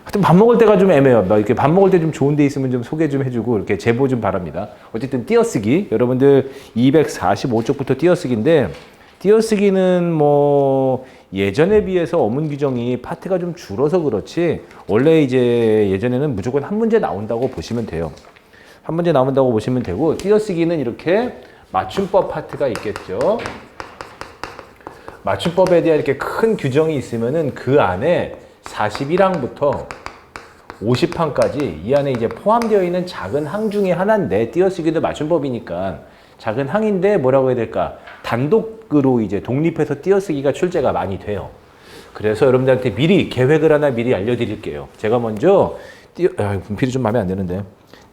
하여튼 밥 먹을 때가 좀 애매해요. 막 이렇게 밥 먹을 때 좀 좋은 데 있으면 좀 소개 좀 해주고 이렇게 제보 좀 바랍니다. 어쨌든 띄어쓰기 여러분들 245쪽부터 띄어쓰기인데 띄어쓰기는 뭐 예전에 비해서 어문 규정이 파트가 좀 줄어서 그렇지 원래 이제 예전에는 무조건 한 문제 나온다고 보시면 돼요. 한 문제 나온다고 보시면 되고 띄어쓰기는 이렇게 맞춤법 파트가 있겠죠. 맞춤법에 대한 이렇게 큰 규정이 있으면은 그 안에 41항부터 50항까지 이 안에 이제 포함되어 있는 작은 항 중에 하나인데 띄어쓰기도 맞춤법이니까 작은 항인데 뭐라고 해야 될까? 단독으로 이제 독립해서 띄어쓰기가 출제가 많이 돼요. 그래서 여러분들한테 미리 계획을 하나 미리 알려드릴게요. 제가 먼저 분필이 좀 마음에 안 드는데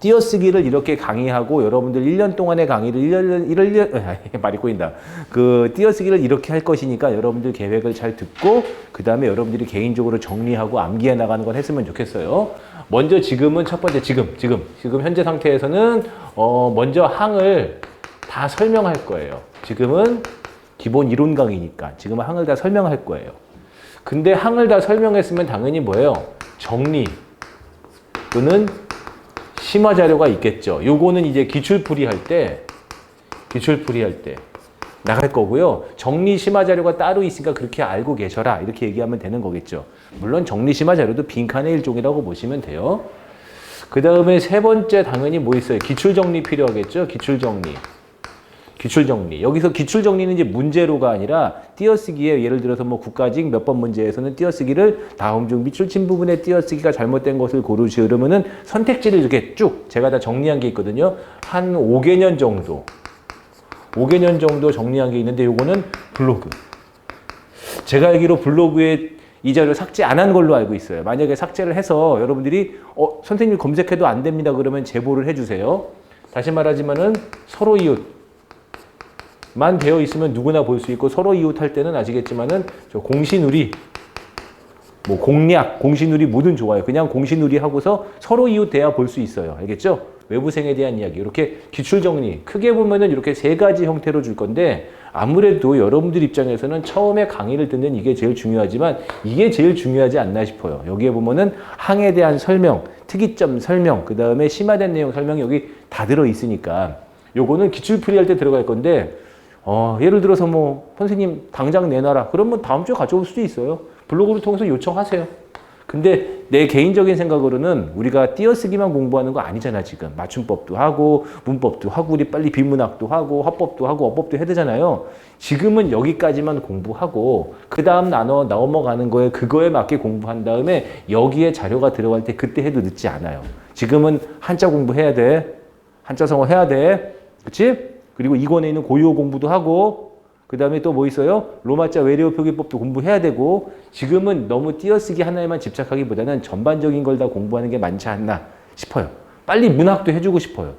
띄어쓰기를 이렇게 강의하고 여러분들 1년 동안의 강의를 말이 꼬인다. 그 띄어쓰기를 이렇게 할 것이니까 여러분들 계획을 잘 듣고 그 다음에 여러분들이 개인적으로 정리하고 암기해 나가는 걸 했으면 좋겠어요. 먼저 지금은 첫 번째 지금 현재 상태에서는 먼저 항을 다 설명할 거예요. 지금은 기본 이론 강의니까 지금은 항을 다 설명할 거예요. 근데 항을 다 설명했으면 당연히 뭐예요? 정리 또는 심화 자료가 있겠죠. 요거는 이제 기출풀이 할 때 나갈 거고요. 정리 심화 자료가 따로 있으니까 그렇게 알고 계셔라. 이렇게 얘기하면 되는 거겠죠. 물론 정리 심화 자료도 빈칸의 일종이라고 보시면 돼요. 그 다음에 세 번째 당연히 뭐 있어요? 기출 정리 필요하겠죠. 기출 정리. 여기서 기출 정리는 이제 문제로가 아니라 띄어쓰기에 예를 들어서 뭐 국가직 몇 번 문제에서는 띄어쓰기를 다음 중 밑줄 친 부분에 띄어쓰기가 잘못된 것을 고르시려면은 선택지를 이렇게 쭉 제가 다 정리한 게 있거든요. 한 5개년 정도 정리한 게 있는데 요거는 블로그. 제가 알기로 블로그에 이 자료 삭제 안 한 걸로 알고 있어요. 만약에 삭제를 해서 여러분들이 선생님 검색해도 안 됩니다. 그러면 제보를 해주세요. 다시 말하지만은 서로 이웃 만 되어 있으면 누구나 볼 수 있고 서로 이웃할 때는 아시겠지만은 저 공시누리 뭐 공략, 공시누리 뭐든 좋아요. 그냥 공시누리 하고서 서로 이웃 돼야 볼 수 있어요. 알겠죠? 외부생에 대한 이야기. 이렇게 기출 정리. 크게 보면은 이렇게 세 가지 형태로 줄 건데 아무래도 여러분들 입장에서는 처음에 강의를 듣는 이게 제일 중요하지만 이게 제일 중요하지 않나 싶어요. 여기에 보면은 항에 대한 설명, 특이점 설명, 그 다음에 심화된 내용 설명이 여기 다 들어 있으니까 요거는 기출풀이 할 때 들어갈 건데 예를 들어서 뭐 선생님 당장 내놔라. 그러면 다음 주에 가져올 수도 있어요. 블로그를 통해서 요청하세요. 근데 내 개인적인 생각으로는 우리가 띄어쓰기만 공부하는 거 아니잖아 지금. 맞춤법도 하고 문법도 하고 우리 빨리 비문학도 하고 화법도 하고 어법도 해야 되잖아요. 지금은 여기까지만 공부하고 그 다음 넘어가는 거에 그거에 맞게 공부한 다음에 여기에 자료가 들어갈 때 그때 해도 늦지 않아요. 지금은 한자 공부해야 돼. 한자성어 해야 돼. 그치? 그리고 이권에 있는 고유어 공부도 하고 그 다음에 또 뭐 있어요? 로마자 외래어 표기법도 공부해야 되고 지금은 너무 띄어쓰기 하나에만 집착하기보다는 전반적인 걸 다 공부하는 게 많지 않나 싶어요. 빨리 문학도 해주고 싶어요.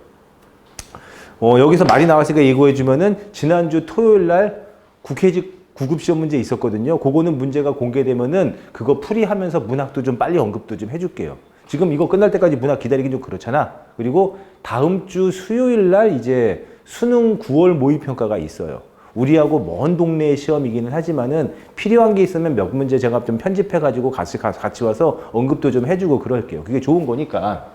여기서 말이 나왔으니까 예고해주면은 지난주 토요일 날 국회직 9급 시험 문제 있었거든요. 그거는 문제가 공개되면은 그거 풀이하면서 문학도 좀 빨리 언급도 좀 해줄게요. 지금 이거 끝날 때까지 문학 기다리긴 좀 그렇잖아. 그리고 다음 주 수요일 날 이제 수능 9월 모의평가가 있어요. 우리하고 먼 동네의 시험이기는 하지만은 필요한 게 있으면 몇 문제 제가 좀 편집해가지고 같이 와서 언급도 좀 해주고 그럴게요. 그게 좋은 거니까.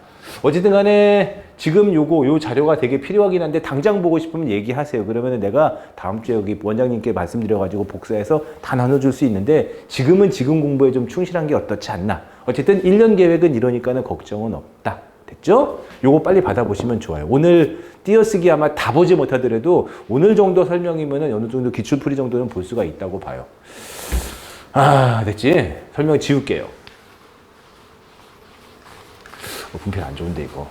어쨌든 간에 지금 요 자료가 되게 필요하긴 한데 당장 보고 싶으면 얘기하세요. 그러면은 내가 다음 주에 여기 원장님께 말씀드려가지고 복사해서 다 나눠줄 수 있는데 지금은 지금 공부에 좀 충실한 게 어떻지 않나. 어쨌든 1년 계획은 이러니까는 걱정은 없다. 됐죠? 요거 빨리 받아보시면 좋아요. 오늘 띄어쓰기 아마 다 보지 못하더라도 오늘 정도 설명이면은 어느 정도 기출풀이 정도는 볼 수가 있다고 봐요. 됐지? 설명 지울게요. 분필 안 좋은데 이거.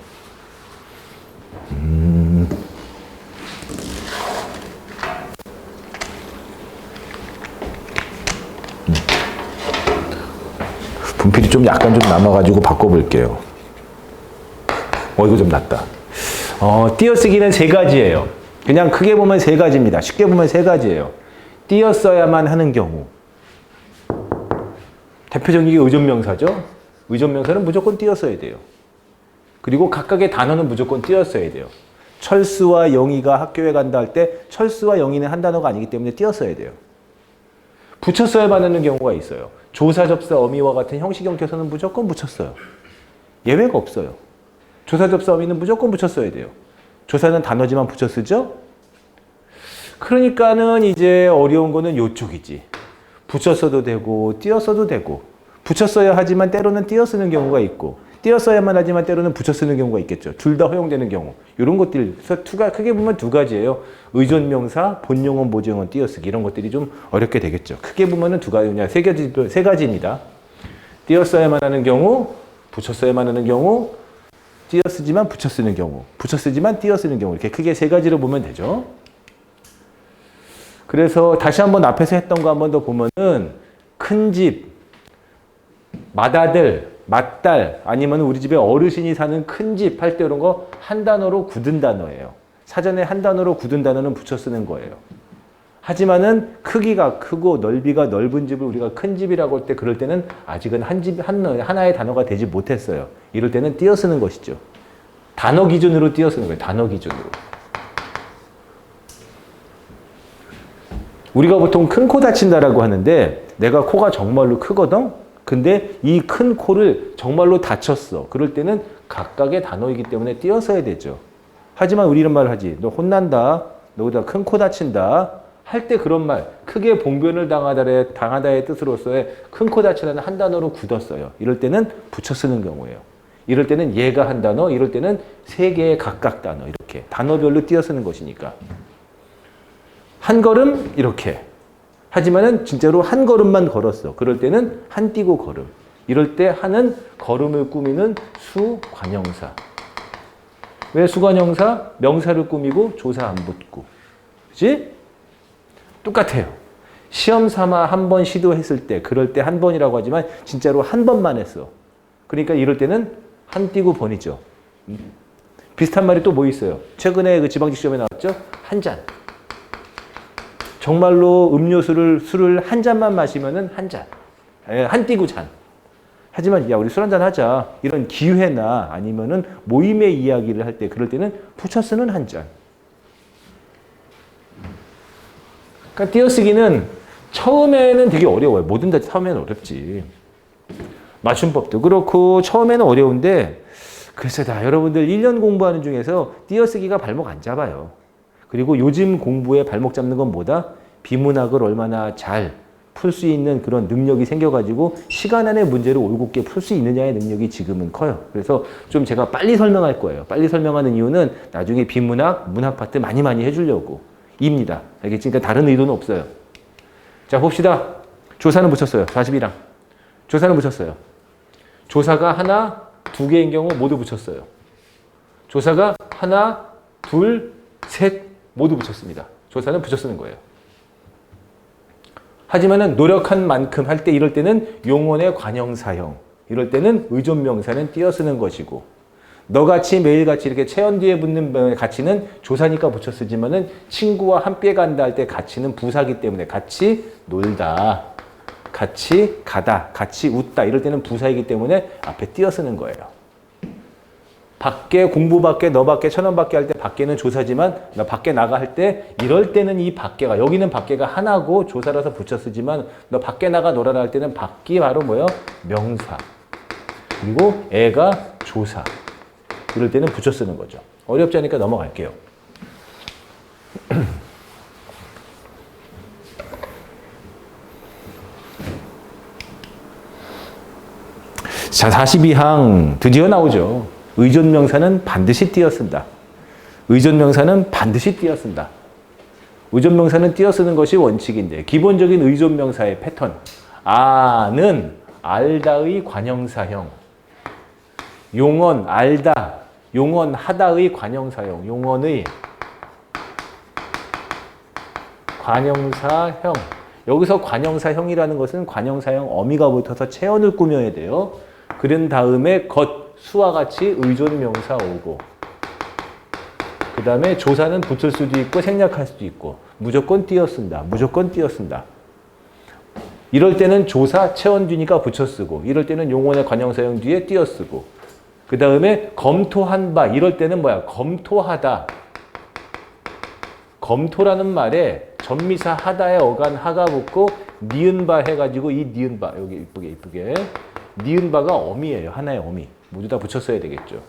분필이 좀 약간 좀 남아가지고 바꿔볼게요. 이거 좀 낫다. 띄어쓰기는 세 가지예요. 그냥 크게 보면 세 가지입니다. 쉽게 보면 세 가지예요. 띄어써야만 하는 경우. 대표적인 게 의존명사죠. 의존명사는 무조건 띄어써야 돼요. 그리고 각각의 단어는 무조건 띄어써야 돼요. 철수와 영희가 학교에 간다 할 때 철수와 영희는 한 단어가 아니기 때문에 띄어써야 돼요. 붙여 써야만 하는 경우가 있어요. 조사, 접사, 어미와 같은 형식 형태에서는 무조건 붙였어요. 예외가 없어요. 조사, 접사, 어미는 무조건 붙였어야 돼요. 조사는 단어지만 붙여 쓰죠? 그러니까는 이제 어려운 거는 요쪽이지. 붙였어도 되고 띄었어도 되고 붙였어야 하지만 때로는 띄어 쓰는 경우가 있고 띄었어야만 하지만 때로는 붙여 쓰는 경우가 있겠죠. 둘 다 허용되는 경우. 이런 것들 크게 보면 두 가지예요. 의존명사, 본용언, 보조용언, 띄어쓰기 이런 것들이 좀 어렵게 되겠죠. 크게 보면은 두 가지, 그냥 세 가지입니다. 띄었어야만 하는 경우, 붙였어야만 하는 경우, 띄어쓰지만 붙여 쓰는 경우, 붙여 쓰지만 띄어 쓰는 경우 이렇게 크게 세 가지로 보면 되죠. 그래서 다시 한번 앞에서 했던 거 한번 더 보면은 큰 집, 맏아들, 맏딸 아니면 우리 집에 어르신이 사는 큰 집 할 때 이런 거 한 단어로 굳은 단어예요. 사전에 한 단어로 굳은 단어는 붙여 쓰는 거예요. 하지만은 크기가 크고 넓이가 넓은 집을 우리가 큰 집이라고 할 때 그럴 때는 아직은 하나의 단어가 되지 못했어요. 이럴 때는 띄어 쓰는 것이죠. 단어 기준으로 띄어 쓰는 거예요. 단어 기준으로. 우리가 보통 큰 코 다친다라고 하는데 내가 코가 정말로 크거든? 근데 이 큰 코를 정말로 다쳤어. 그럴 때는 각각의 단어이기 때문에 띄어 써야 되죠. 하지만 우리 이런 말을 하지. 너 혼난다. 너보다 큰 코 다친다. 할 때 그런 말. 크게 봉변을 당하다의 뜻으로서의 큰 코 다치다는 한 단어로 굳었어요. 이럴 때는 붙여 쓰는 경우예요. 이럴 때는 얘가 한 단어, 이럴 때는 세 개의 각각 단어. 이렇게. 단어별로 띄어 쓰는 것이니까. 한 걸음 이렇게. 하지만은 진짜로 한 걸음만 걸었어. 그럴 때는 한 띄고 걸음. 이럴 때 하는 걸음을 꾸미는 수관형사. 왜 수관형사? 명사를 꾸미고 조사 안 붙고. 그치? 똑같아요. 시험 삼아 한 번 시도했을 때, 그럴 때 한 번이라고 하지만 진짜로 한 번만 했어. 그러니까 이럴 때는 한 띄고 번이죠. 비슷한 말이 또 뭐 있어요? 최근에 그 지방직 시험에 나왔죠? 한 잔. 정말로 술을 한 잔만 마시면은 한 잔. 한 띄고 잔. 하지만 야 우리 술 한잔 하자. 이런 기회나 아니면은 모임의 이야기를 할 때 그럴 때는 붙여 쓰는 한 잔. 그러니까 띄어쓰기는 처음에는 되게 어려워요. 뭐든 다 처음에는 어렵지. 맞춤법도 그렇고 처음에는 어려운데 글쎄 다 여러분들 1년 공부하는 중에서 띄어쓰기가 발목 안 잡아요. 그리고 요즘 공부에 발목 잡는 건 뭐다? 비문학을 얼마나 잘 풀 수 있는 그런 능력이 생겨가지고 시간 안에 문제를 올곧게 풀 수 있느냐의 능력이 지금은 커요. 그래서 좀 제가 빨리 설명할 거예요. 빨리 설명하는 이유는 나중에 비문학, 문학 파트 많이 해주려고 입니다. 알겠지? 그러니까 다른 의도는 없어요. 자 봅시다. 조사는 붙였어요. 42랑. 조사는 붙였어요. 조사가 하나, 두 개인 경우 모두 붙였어요. 조사가 하나, 둘, 셋 모두 붙였습니다. 조사는 붙여 쓰는 거예요. 하지만은 노력한 만큼 할 때 이럴 때는 용언의 관형사형. 이럴 때는 의존명사는 띄어 쓰는 것이고 너같이 매일같이 이렇게 체언 뒤에 붙는 가치는 조사니까 붙여 쓰지만은 친구와 함께 간다 할 때 가치는 부사기 때문에 같이 놀다. 같이 가다. 같이 웃다. 이럴 때는 부사이기 때문에 앞에 띄어 쓰는 거예요. 밖에 공부밖에 너밖에 천원밖에 할 때 밖에는 조사지만 나 밖에 나가 할 때 이럴 때는 이 밖에가 여기는 밖에가 하나고 조사라서 붙여 쓰지만 너 밖에 나가 놀아라 할 때는 밖이 바로 뭐예요? 명사. 그리고 애가 조사. 이럴 때는 붙여 쓰는 거죠. 어렵지 않으니까 넘어갈게요. 자 42항 드디어 나오죠. 의존명사는 반드시 띄어 쓴다. 의존명사는 반드시 띄어 쓴다. 의존명사는 띄어 쓰는 것이 원칙인데 기본적인 의존명사의 패턴. 아는 알다의 관형사형. 용언 알다. 용언 하다의 관형사형. 용언의 관형사형. 여기서 관형사형이라는 것은 관형사형 어미가 붙어서 체언을 꾸며야 돼요. 그런 다음에 수와 같이 의존명사 오고 그 다음에 조사는 붙을 수도 있고 생략할 수도 있고 무조건 띄어 쓴다. 무조건 띄어 쓴다. 이럴 때는 조사, 체언 뒤니까 붙여 쓰고 이럴 때는 용언의 관형사형 뒤에 띄어 쓰고 그 다음에 검토한 바 이럴 때는 뭐야? 검토하다. 검토라는 말에 전미사 하다에 어간 하가 붙고 니은바 해가지고 이 니은바 여기 이쁘게 니은바가 어미예요. 하나의 어미. 모두 다 붙였어야 되겠죠.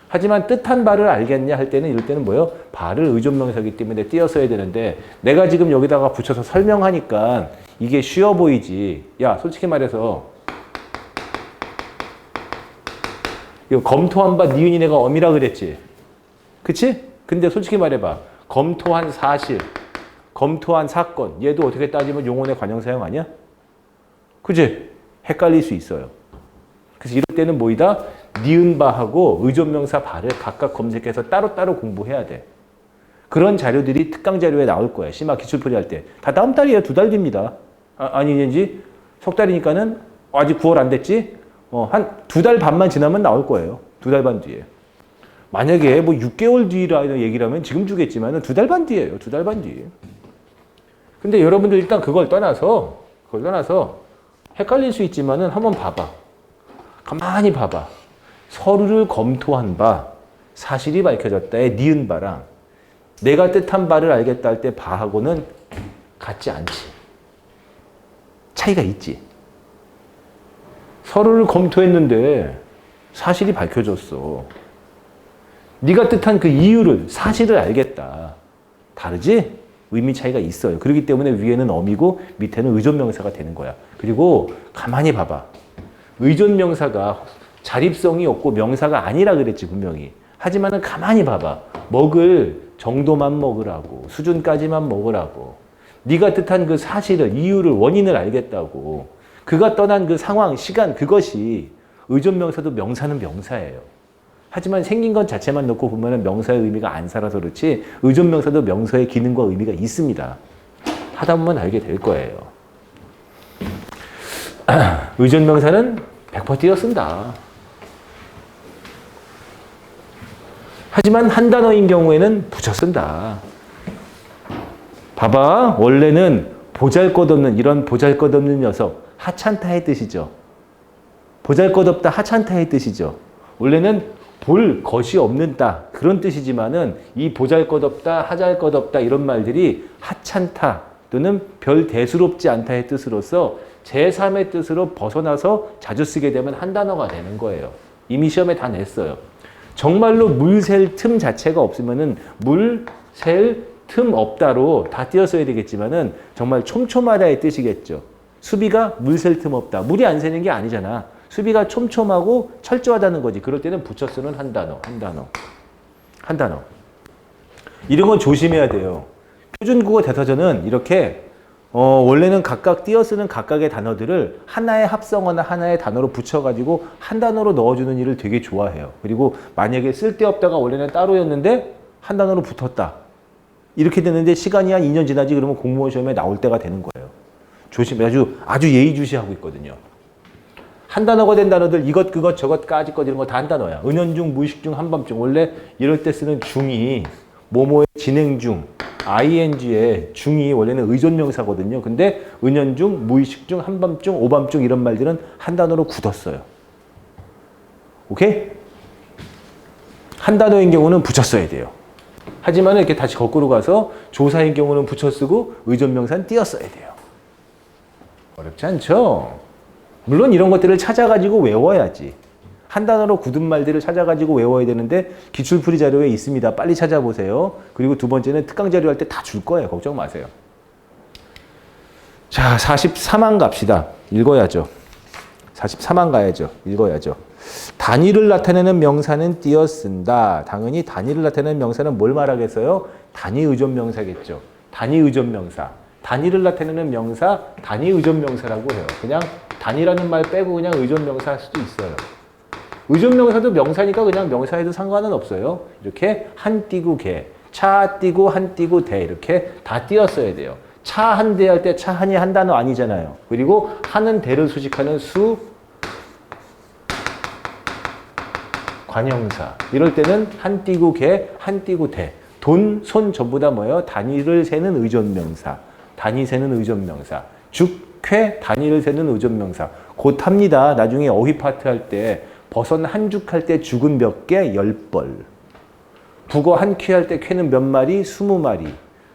하지만 뜻한 바를 알겠냐 할 때는 이럴 때는 뭐예요? 바를 의존명사이기 때문에 띄어써야 되는데 내가 지금 여기다가 붙여서 설명하니까 이게 쉬워 보이지. 야, 솔직히 말해서 이거 검토한 바 니은이 내가 어미라 그랬지. 그치? 근데 솔직히 말해봐. 검토한 사실, 검토한 사건, 얘도 어떻게 따지면 용언의 관형사형 아니야? 그치? 헷갈릴 수 있어요. 그래서 이럴 때는 뭐이다? 니은바하고 의존명사 바를 각각 검색해서 따로따로 공부해야 돼. 그런 자료들이 특강 자료에 나올 거야. 심화 기출풀이 할 때. 다 다음 달이에요. 2달 뒤입니다. 아니지? 석 달이니까는 아직 9월 안 됐지? 한 2달 반만 지나면 나올 거예요. 2달 반 뒤에. 만약에 뭐 6개월 뒤라는 얘기라면 지금 주겠지만 2달 반 뒤에요. 2달 반 뒤에. 근데 여러분들 일단 그걸 떠나서 헷갈릴 수 있지만은 한번 봐봐. 가만히 봐봐. 서류를 검토한 바, 사실이 밝혀졌다의 니은 바랑 내가 뜻한 바를 알겠다 할 때 바하고는 같지 않지. 차이가 있지. 서류를 검토했는데 사실이 밝혀졌어. 네가 뜻한 그 이유를, 사실을 알겠다. 다르지? 의미 차이가 있어요. 그렇기 때문에 위에는 어미고 밑에는 의존명사가 되는 거야. 그리고 가만히 봐봐. 의존명사가 자립성이 없고 명사가 아니라 그랬지 분명히. 하지만은 가만히 봐봐. 먹을 정도만 먹으라고, 수준까지만 먹으라고. 네가 뜻한 그 사실을, 이유를, 원인을 알겠다고. 그가 떠난 그 상황, 시간, 그것이 의존명사도 명사는 명사예요. 하지만 생긴 것 자체만 놓고 보면 명사의 의미가 안 살아서 그렇지 의존명사도 명사의 기능과 의미가 있습니다. 하다 보면 알게 될 거예요. 의존명사는 100% 띄어 쓴다. 하지만 한 단어인 경우에는 붙여 쓴다. 봐봐. 원래는 보잘것없는, 이런 보잘것없는 녀석, 하찮다의 뜻이죠. 보잘것없다, 하찮다의 뜻이죠. 원래는 볼 것이 없는다, 그런 뜻이지만은 이 보잘것없다, 하잘것없다 이런 말들이 하찮다 또는 별 대수롭지 않다의 뜻으로서 제3의 뜻으로 벗어나서 자주 쓰게 되면 한 단어가 되는 거예요. 이미 시험에 다 냈어요. 정말로 물 셀 틈 자체가 없으면은 물 셀 틈 없다로 다 띄어써야 되겠지만은 정말 촘촘하다의 뜻이겠죠. 수비가 물 셀 틈 없다. 물이 안 새는 게 아니잖아. 수비가 촘촘하고 철저하다는 거지. 그럴 때는 붙여 쓰는 한 단어. 이런 건 조심해야 돼요. 표준국어 대사전은 이렇게 원래는 각각 띄어 쓰는 각각의 단어들을 하나의 합성어나 하나의 단어로 붙여가지고 한 단어로 넣어주는 일을 되게 좋아해요. 그리고 만약에 쓸데없다가 원래는 따로였는데 한 단어로 붙었다. 이렇게 되는데 시간이 한 2년 지나지 그러면 공무원 시험에 나올 때가 되는 거예요. 조심해. 아주 예의주시하고 있거든요. 한 단어가 된 단어들 이것 그것 저것 까짓 것 이런 거 다 한 단어야. 은연중, 무의식중, 한밤중. 원래 이럴 때 쓰는 중이 뭐뭐의 진행 중, ing의 중이 원래는 의존명사거든요. 근데 은연중, 무의식중, 한밤중, 오밤중 이런 말들은 한 단어로 굳었어요. 오케이? 한 단어인 경우는 붙여 써야 돼요. 하지만 이렇게 다시 거꾸로 가서 조사인 경우는 붙여 쓰고 의존명사는 띄어 써야 돼요. 어렵지 않죠? 물론 이런 것들을 찾아가지고 외워야지. 한 단어로 굳은 말들을 찾아가지고 외워야 되는데 기출풀이 자료에 있습니다. 빨리 찾아보세요. 그리고 두 번째는 특강 자료 할 때 다 줄 거예요. 걱정 마세요. 자, 44만 갑시다. 읽어야죠. 44만 가야죠. 읽어야죠. 단위를 나타내는 명사는 띄어 쓴다. 당연히 단위를 나타내는 명사는 뭘 말하겠어요? 단위 의존명사겠죠. 단위 의존명사. 단위를 나타내는 명사, 단위 의존명사라고 해요. 그냥 단위라는 말 빼고 그냥 의존명사 할 수도 있어요. 의존명사도 명사니까 그냥 명사해도 상관은 없어요. 이렇게 한 띄고 개, 차 띄고 한 띄고 대 이렇게 다 띄었어야 돼요. 차 한 대 할 때 차 한이 한 단어 아니잖아요. 그리고 하는 대를 수식하는 수 관형사. 이럴 때는 한 띄고 개, 한 띄고 대. 돈, 손 전부 다 뭐예요? 단위를 세는 의존명사. 단위 세는 의존명사. 죽, 쾌, 단위를 세는 의존명사. 곧 합니다. 나중에 어휘 파트 할 때 버선 한 죽 할 때 죽은 몇 개? 10벌. 북어 한 퀴 할 때 쾌는 몇 마리? 20마리.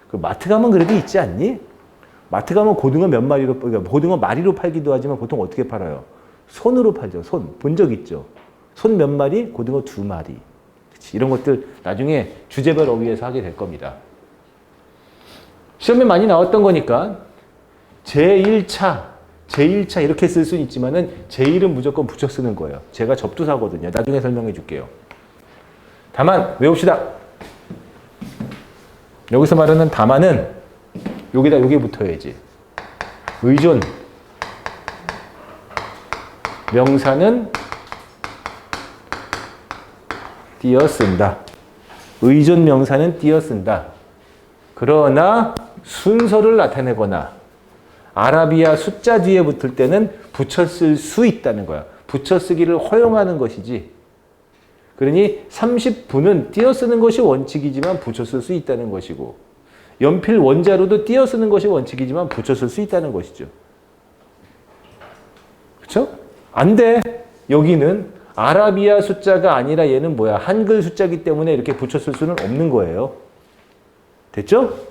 그 마트 가면 그래도 있지 않니? 마트 가면 고등어 몇 마리로, 그러니까 고등어 마리로 팔기도 하지만 보통 어떻게 팔아요? 손으로 팔죠. 손. 본 적 있죠? 손 몇 마리, 고등어 2마리. 그치? 이런 것들 나중에 주제별 어휘에서 하게 될 겁니다. 시험에 많이 나왔던 거니까 제1차 이렇게 쓸 수는 있지만은 제1은 무조건 붙여 쓰는 거예요. 제가 접두사거든요. 나중에 설명해 줄게요. 다만 외웁시다. 여기서 말하는 다만은 여기다 여기 붙어야지. 의존 명사는 띄어 쓴다. 의존 명사는 띄어 쓴다. 그러나 순서를 나타내거나 아라비아 숫자 뒤에 붙을 때는 붙여 쓸 수 있다는 거야. 붙여 쓰기를 허용하는 것이지. 그러니 30분은 띄어 쓰는 것이 원칙이지만 붙여 쓸 수 있다는 것이고, 연필 원자로도 띄어 쓰는 것이 원칙이지만 붙여 쓸 수 있다는 것이죠. 그렇죠? 안 돼. 여기는 아라비아 숫자가 아니라 얘는 뭐야? 한글 숫자이기 때문에 이렇게 붙여 쓸 수는 없는 거예요. 됐죠?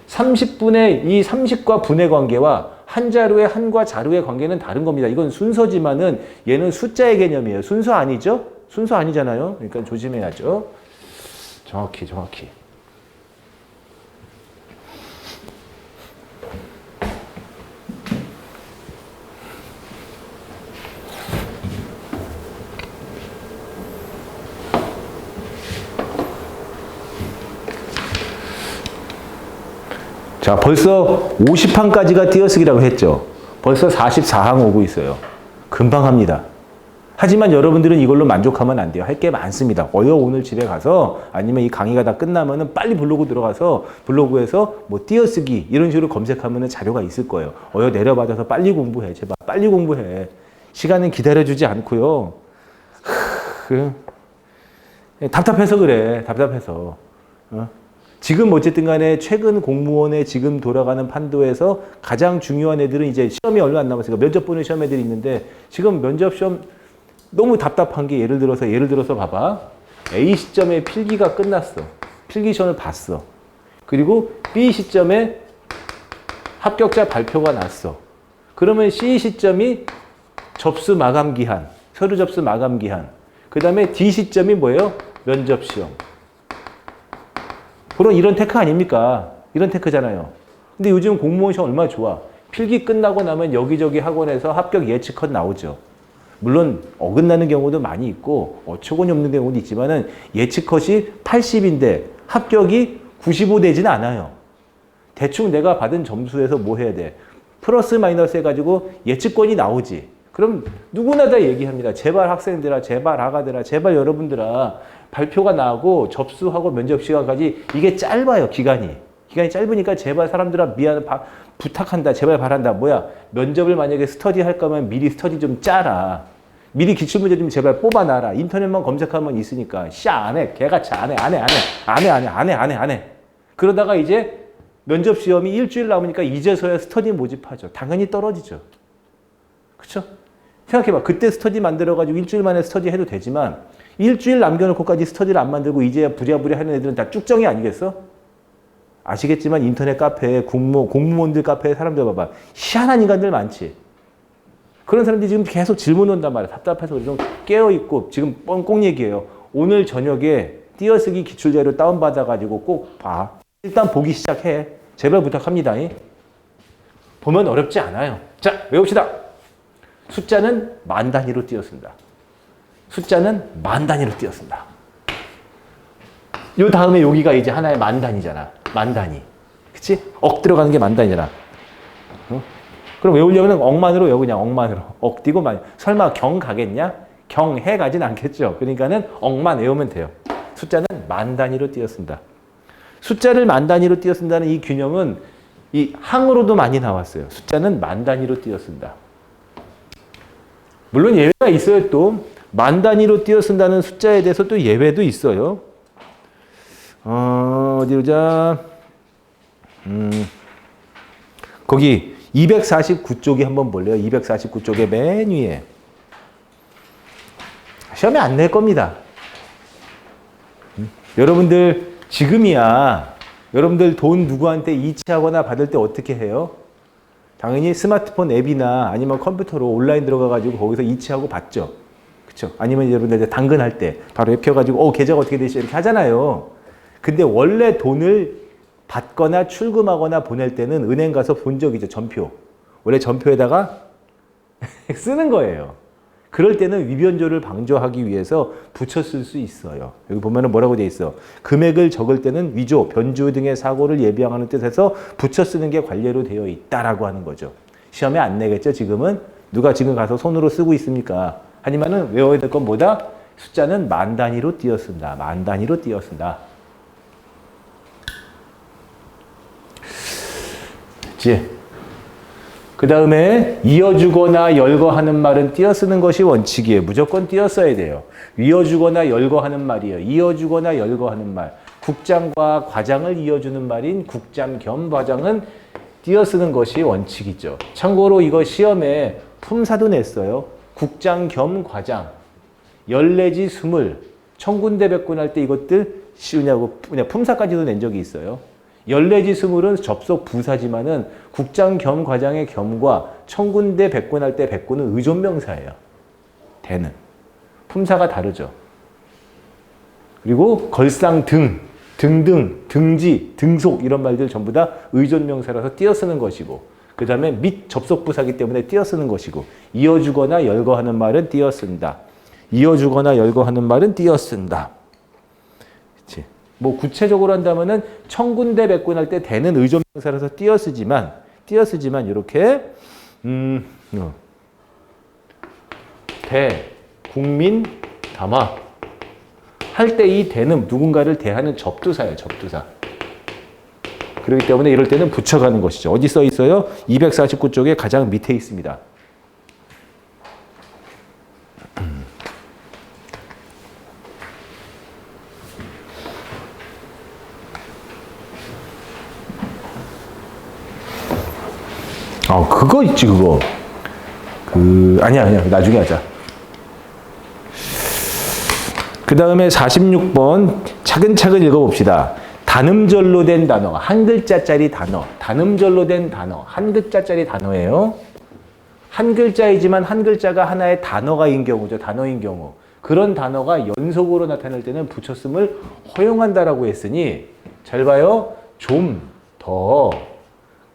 30분의 이 30과 분의 관계와 한 자루의 한과 자루의 관계는 다른 겁니다. 이건 순서지만은 얘는 숫자의 개념이에요. 순서 아니죠? 순서 아니잖아요. 그러니까 조심해야죠. 정확히. 자, 벌써 50항까지가 띄어쓰기라고 했죠. 벌써 44항 오고 있어요. 금방 합니다. 하지만 여러분들은 이걸로 만족하면 안 돼요. 할 게 많습니다. 오늘 집에 가서 아니면 이 강의가 다 끝나면은 빨리 블로그 들어가서 블로그에서 뭐 띄어쓰기 이런 식으로 검색하면은 자료가 있을 거예요. 내려받아서 빨리 공부해. 제발 빨리 공부해. 시간은 기다려주지 않고요. 답답해서 그래. 답답해서. 지금 어쨌든 간에 최근 공무원의 지금 돌아가는 판도에서 가장 중요한 애들은 이제 시험이 얼마 안 남았으니까 면접 보는 시험 애들이 있는데 지금 면접 시험 너무 답답한 게 예를 들어서 봐봐. A 시점에 필기가 끝났어. 필기 시험을 봤어. 그리고 B 시점에 합격자 발표가 났어. 그러면 C 시점이 접수 마감 기한, 서류 접수 마감 기한. 그 다음에 D 시점이 뭐예요? 면접 시험. 그럼 이런 테크 아닙니까? 이런 테크잖아요. 근데 요즘 공무원 시험 얼마나 좋아. 필기 끝나고 나면 여기저기 학원에서 합격 예측컷 나오죠. 물론 어긋나는 경우도 많이 있고 어처구니 없는 경우도 있지만은 예측컷이 80인데 합격이 95 되지는 않아요. 대충 내가 받은 점수에서 뭐 해야 돼? 플러스 마이너스 해가지고 예측권이 나오지. 그럼 누구나 다 얘기합니다. 제발 학생들아, 제발 아가들아, 제발 여러분들아, 발표가 나고 접수하고 면접 시간까지 이게 짧아요. 기간이 짧으니까 제발 사람들아 부탁한다. 제발 바란다. 뭐야? 면접을 만약에 스터디 할 거면 미리 스터디 좀 짜라. 미리 기출문제 좀 제발 뽑아놔라. 인터넷만 검색하면 있으니까. 안 해. 개같이 안 해. 그러다가 이제 면접 시험이 일주일 남으니까 이제서야 스터디 모집하죠. 당연히 떨어지죠. 그렇죠? 생각해봐. 그때 스터디 만들어가지고 일주일 만에 스터디 해도 되지만 일주일 남겨놓고까지 스터디를 안 만들고 이제야 부랴부랴 하는 애들은 다 쭉정이 아니겠어? 아시겠지만 인터넷 카페에 공무원들 카페에 사람들 봐봐. 희한한 인간들 많지. 그런 사람들이 지금 계속 질문 온단 말이야. 답답해서 좀 깨어있고 지금 뻥꽁 얘기해요. 오늘 저녁에 띄어쓰기 기출자료 다운받아가지고 꼭 봐. 일단 보기 시작해. 제발 부탁합니다. 보면 어렵지 않아요. 자, 외웁시다. 숫자는 만 단위로 띄어쓴다. 숫자는 만 단위로 띄어쓴다. 요 다음에 여기가 이제 하나의 만 단위잖아. 만 단위. 그치? 억 들어가는 게 만 단위잖아. 그럼 외우려면 억만으로 외우, 그냥 억만으로. 억 띄고 만. 설마 경 가겠냐? 경 해 가진 않겠죠. 그러니까는 억만 외우면 돼요. 숫자는 만 단위로 띄어쓴다. 숫자를 만 단위로 띄어쓴다는 이 균형은 이 항으로도 많이 나왔어요. 숫자는 만 단위로 띄어쓴다. 물론 예외가 있어요. 또 만 단위로 띄어쓴다는 숫자에 대해서 또 예외도 있어요. 어디 보자. 거기 249쪽이 한번 볼래요? 249쪽의 맨 위에. 시험에 안 낼 겁니다. 여러분들 지금이야 여러분들 돈 누구한테 이체하거나 받을 때 어떻게 해요? 당연히 스마트폰 앱이나 아니면 컴퓨터로 온라인 들어가가지고 거기서 이체하고 받죠. 그쵸? 아니면 여러분들 이제 당근할 때 바로 앱 켜가지고 계좌가 어떻게 되시죠? 이렇게 하잖아요. 근데 원래 돈을 받거나 출금하거나 보낼 때는 은행 가서 본 적이죠. 전표. 원래 전표에다가 쓰는 거예요. 그럴 때는 위변조를 방조하기 위해서 붙였을 수 있어요. 여기 보면은 뭐라고 돼 있어? 금액을 적을 때는 위조, 변조 등의 사고를 예방하는 뜻에서 붙여 쓰는 게 관례로 되어 있다라고 하는 거죠. 시험에 안 내겠죠, 지금은? 누가 지금 가서 손으로 쓰고 있습니까? 하지만은 외워야 될 건 뭐다? 숫자는 만 단위로 띄어 쓴다. 만 단위로 띄어 쓴다. 됐지? 그 다음에 이어주거나 열거하는 말은 띄어쓰는 것이 원칙이에요. 무조건 띄어써야 돼요. 이어주거나 열거하는 말이에요. 이어주거나 열거하는 말. 국장과 과장을 이어주는 말인 국장 겸 과장은 띄어쓰는 것이 원칙이죠. 참고로 이거 시험에 품사도 냈어요. 국장 겸 과장. 10내지 20. 천군대 백군할 때 이것들 쉬우냐고 그냥 품사까지도 낸 적이 있어요. 10내지 20은 접속 부사지만은 국장 겸 과장의 겸과 천군대 백군할 때 백군은 의존명사예요. 대는. 품사가 다르죠. 그리고 걸상 등, 등등, 등지, 등속 이런 말들 전부 다 의존명사라서 띄어쓰는 것이고 그 다음에 및 접속 부사기 때문에 띄어쓰는 것이고 이어주거나 열거하는 말은 띄어쓴다. 이어주거나 열거하는 말은 띄어쓴다. 그치? 뭐 구체적으로 한다면은 천군대 백군할 때 대는 의존명사라서 띄어쓰지만 이렇게 대 국민 담화 할 때 이 대는 누군가를 대하는 접두사예요. 접두사. 그렇기 때문에 이럴 때는 붙여가는 것이죠. 어디 써 있어요? 249쪽에 가장 밑에 있습니다. 그거 있지, 그거. 아니야. 나중에 하자. 그 다음에 46번 차근차근 읽어봅시다. 단음절로 된 단어, 한 글자짜리 단어, 단음절로 된 단어, 한 글자짜리 단어예요. 한 글자이지만 한 글자가 하나의 단어가인 경우죠. 단어인 경우. 그런 단어가 연속으로 나타날 때는 붙였음을 허용한다라고 했으니 잘 봐요. 좀 더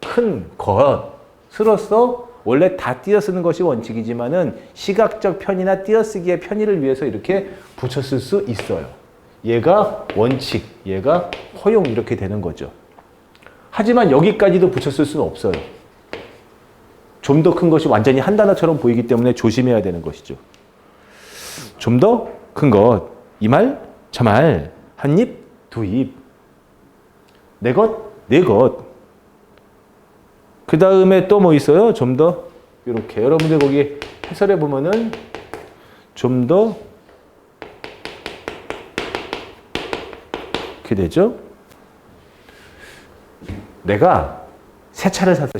큰 것으로서 원래 다 띄어쓰는 것이 원칙이지만은 시각적 편의나 띄어쓰기의 편의를 위해서 이렇게 붙였을 수 있어요. 얘가 원칙, 얘가 허용 이렇게 되는 거죠. 하지만 여기까지도 붙였을 수는 없어요. 좀 더 큰 것이 완전히 한 단어처럼 보이기 때문에 조심해야 되는 것이죠. 좀 더 큰 것, 이 말, 저 말, 한 입, 두 입, 내 것, 내 것. 그 다음에 또 뭐 있어요? 좀 더 이렇게 여러분들 거기 해설해 보면은 좀 더 이렇게 되죠. 내가 새 차를 샀어.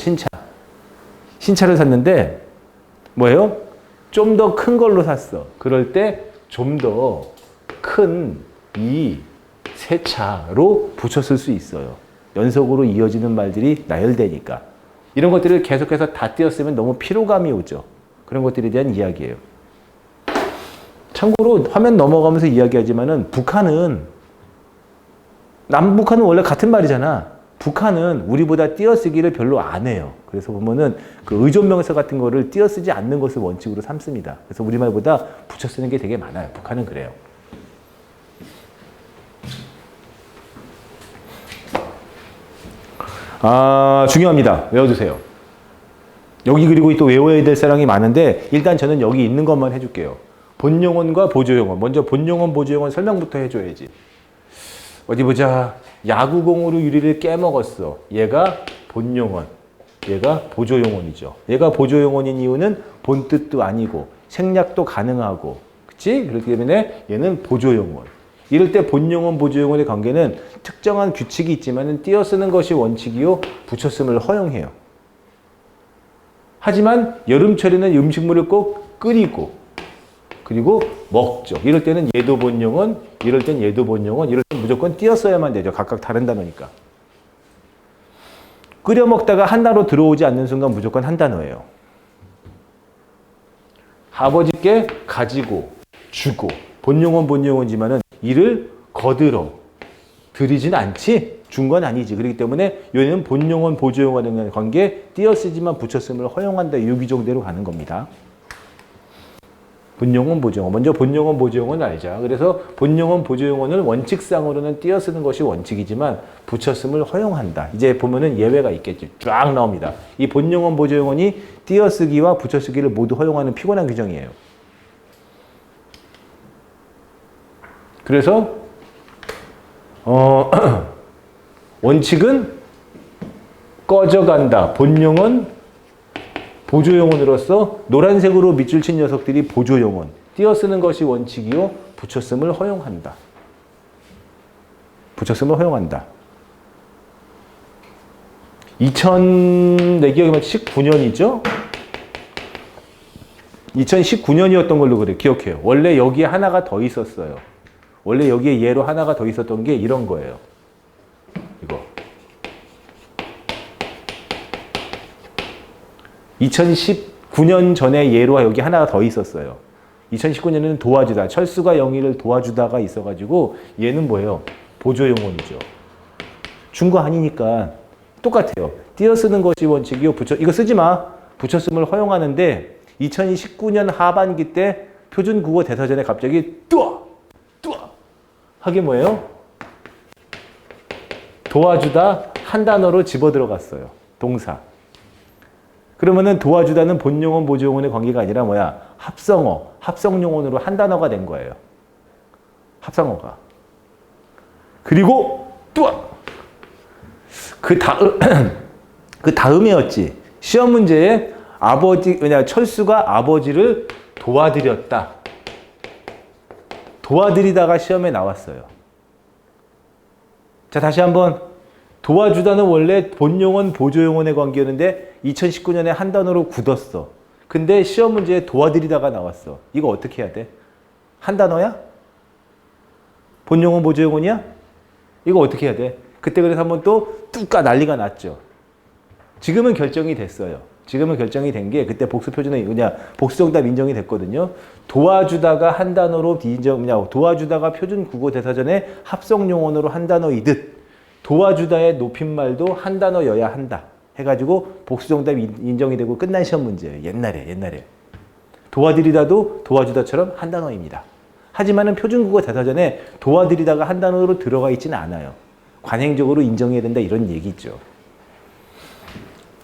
신차를 샀는데 뭐예요? 좀 더 큰 걸로 샀어. 그럴 때 좀 더 큰 이 새 차로 붙였을 수 있어요. 연속으로 이어지는 말들이 나열되니까. 이런 것들을 계속해서 다 띄었으면 너무 피로감이 오죠. 그런 것들에 대한 이야기예요. 참고로 화면 넘어가면서 이야기하지만은 남북한은 원래 같은 말이잖아. 북한은 우리보다 띄어쓰기를 별로 안 해요. 그래서 보면은 그 의존명사 같은 거를 띄어쓰지 않는 것을 원칙으로 삼습니다. 그래서 우리말보다 붙여 쓰는 게 되게 많아요. 북한은 그래요. 중요합니다. 외워두세요. 여기 그리고 또 외워야 될 사항이 많은데 일단 저는 여기 있는 것만 해줄게요. 본용언과 보조용언. 먼저 본용언, 보조용언 설명부터 해줘야지. 어디 보자. 야구공으로 유리를 깨먹었어. 얘가 본용언. 얘가 보조용언이죠. 얘가 보조용언인 이유는 본뜻도 아니고 생략도 가능하고 그치? 그렇기 때문에 얘는 보조용언. 이럴 때 본용언, 보조용언의 관계는 특정한 규칙이 있지만 띄어쓰는 것이 원칙이요. 붙였음을 허용해요. 하지만 여름철에는 음식물을 꼭 끓이고 그리고 먹죠. 이럴 때는 얘도 본용언, 이럴 땐 얘도 본용언, 이럴 땐 무조건 띄어써야만 되죠. 각각 다른 단어니까. 끓여 먹다가 한 단어 들어오지 않는 순간 무조건 한 단어예요. 아버지께 가지고 주고 본용어지만은 이를 거들어 들이진 않지 준 건 아니지. 그렇기 때문에 얘는 본용어 보조용어에 관계 띄어쓰지만 붙였음을 허용한다. 이 규정대로 가는 겁니다. 본용어 보조용어. 먼저 본용어 보조용어는 알자. 그래서 본용어 보조용어는 원칙상으로는 띄어쓰는 것이 원칙이지만 붙였음을 허용한다. 이제 보면은 예외가 있겠지. 쫙 나옵니다. 이 본용어 보조용어니 띄어쓰기와 붙여쓰기를 모두 허용하는 피곤한 규정이에요. 그래서 원칙은 꺼져간다. 본용어는 보조용어로서 노란색으로 밑줄 친 녀석들이 보조용어. 띄어쓰는 것이 원칙이요. 붙였음을 허용한다. 붙였음을 허용한다. 내 기억에 맞 19년이죠? 2019년이었던 걸로 그래. 기억해요. 원래 여기에 하나가 더 있었어요. 원래 여기에 예로 하나가 더 있었던 게 이런 거예요. 이거. 2019년 전에 예로 여기 하나가 더 있었어요. 2019년에는 도와주다. 철수가 영희를 도와주다가 있어가지고 얘는 뭐예요? 보조용어이죠. 준 거 아니니까 똑같아요. 띄어쓰는 것이 원칙이요. 이거 쓰지 마. 붙였음을 허용하는데 2019년 하반기 때 표준국어 대사전에 갑자기 뚜아 하게 뭐예요? 도와주다 한 단어로 집어들어갔어요. 동사. 그러면은 도와주다는 본용어 보조용어의 관계가 아니라 뭐야? 합성어, 합성용어로 한 단어가 된 거예요. 합성어가. 그리고 뚜아 그 다음에였지. 시험 문제에 철수가 아버지를 도와드렸다. 도와드리다가 시험에 나왔어요. 자, 다시 한번. 도와주다는 원래 본용어 보조용어의 관계였는데 2019년에 한 단어로 굳었어. 근데 시험 문제에 도와드리다가 나왔어. 이거 어떻게 해야 돼? 한 단어야? 본용어 보조용어냐? 이거 어떻게 해야 돼? 그때 그래서 한번 또 뚜까 난리가 났죠. 지금은 결정이 됐어요. 지금은 결정이 된 게 그때 복수표준은 복수정답 인정이 됐거든요. 도와주다가 한 단어로 도와주다가 표준 국어 대사전에 합성용어로 한 단어이듯 도와주다의 높임말도 한 단어여야 한다. 해가지고 복수정답 인정이 되고 끝난 시험 문제예요. 옛날에. 도와드리다도 도와주다처럼 한 단어입니다. 하지만은 표준국어 대사전에 도와드리다가 한 단어로 들어가 있지는 않아요. 관행적으로 인정해야 된다 이런 얘기죠.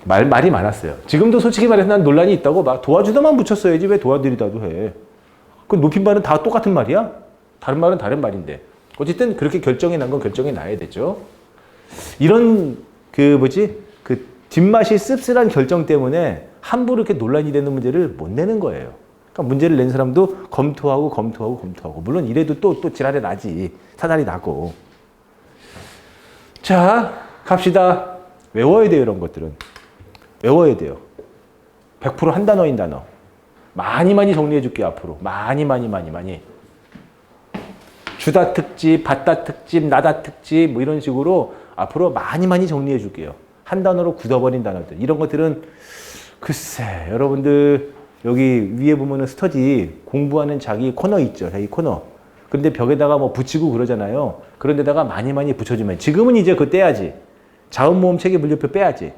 말이 많았어요. 지금도 솔직히 말해서 난 논란이 있다고 막 도와주다만 붙였어야지 왜 도와드리다도 해. 그 높임말은 다 똑같은 말이야? 다른 말은 다른 말인데. 어쨌든 그렇게 결정이 난 건 결정이 나야 되죠. 이런 뒷맛이 씁쓸한 결정 때문에 함부로 이렇게 논란이 되는 문제를 못 내는 거예요. 그러니까 문제를 낸 사람도 검토하고. 물론 이래도 또 지랄이 나지. 사달이 나고. 자, 갑시다. 외워야 돼요, 이런 것들은. 외워야 돼요. 100% 한 단어인 단어. 많이 정리해 줄게요, 앞으로. 많이. 주다 특집, 받다 특집, 나다 특집, 뭐 이런 식으로 앞으로 많이 정리해 줄게요. 한 단어로 굳어버린 단어들. 이런 것들은 글쎄, 여러분들 여기 위에 보면은 스터디 공부하는 자기 코너 있죠. 자기 코너. 근데 벽에다가 뭐 붙이고 그러잖아요. 그런 데다가 많이 붙여주면. 지금은 이제 그거 떼야지. 자원모험 체계 분류표 빼야지.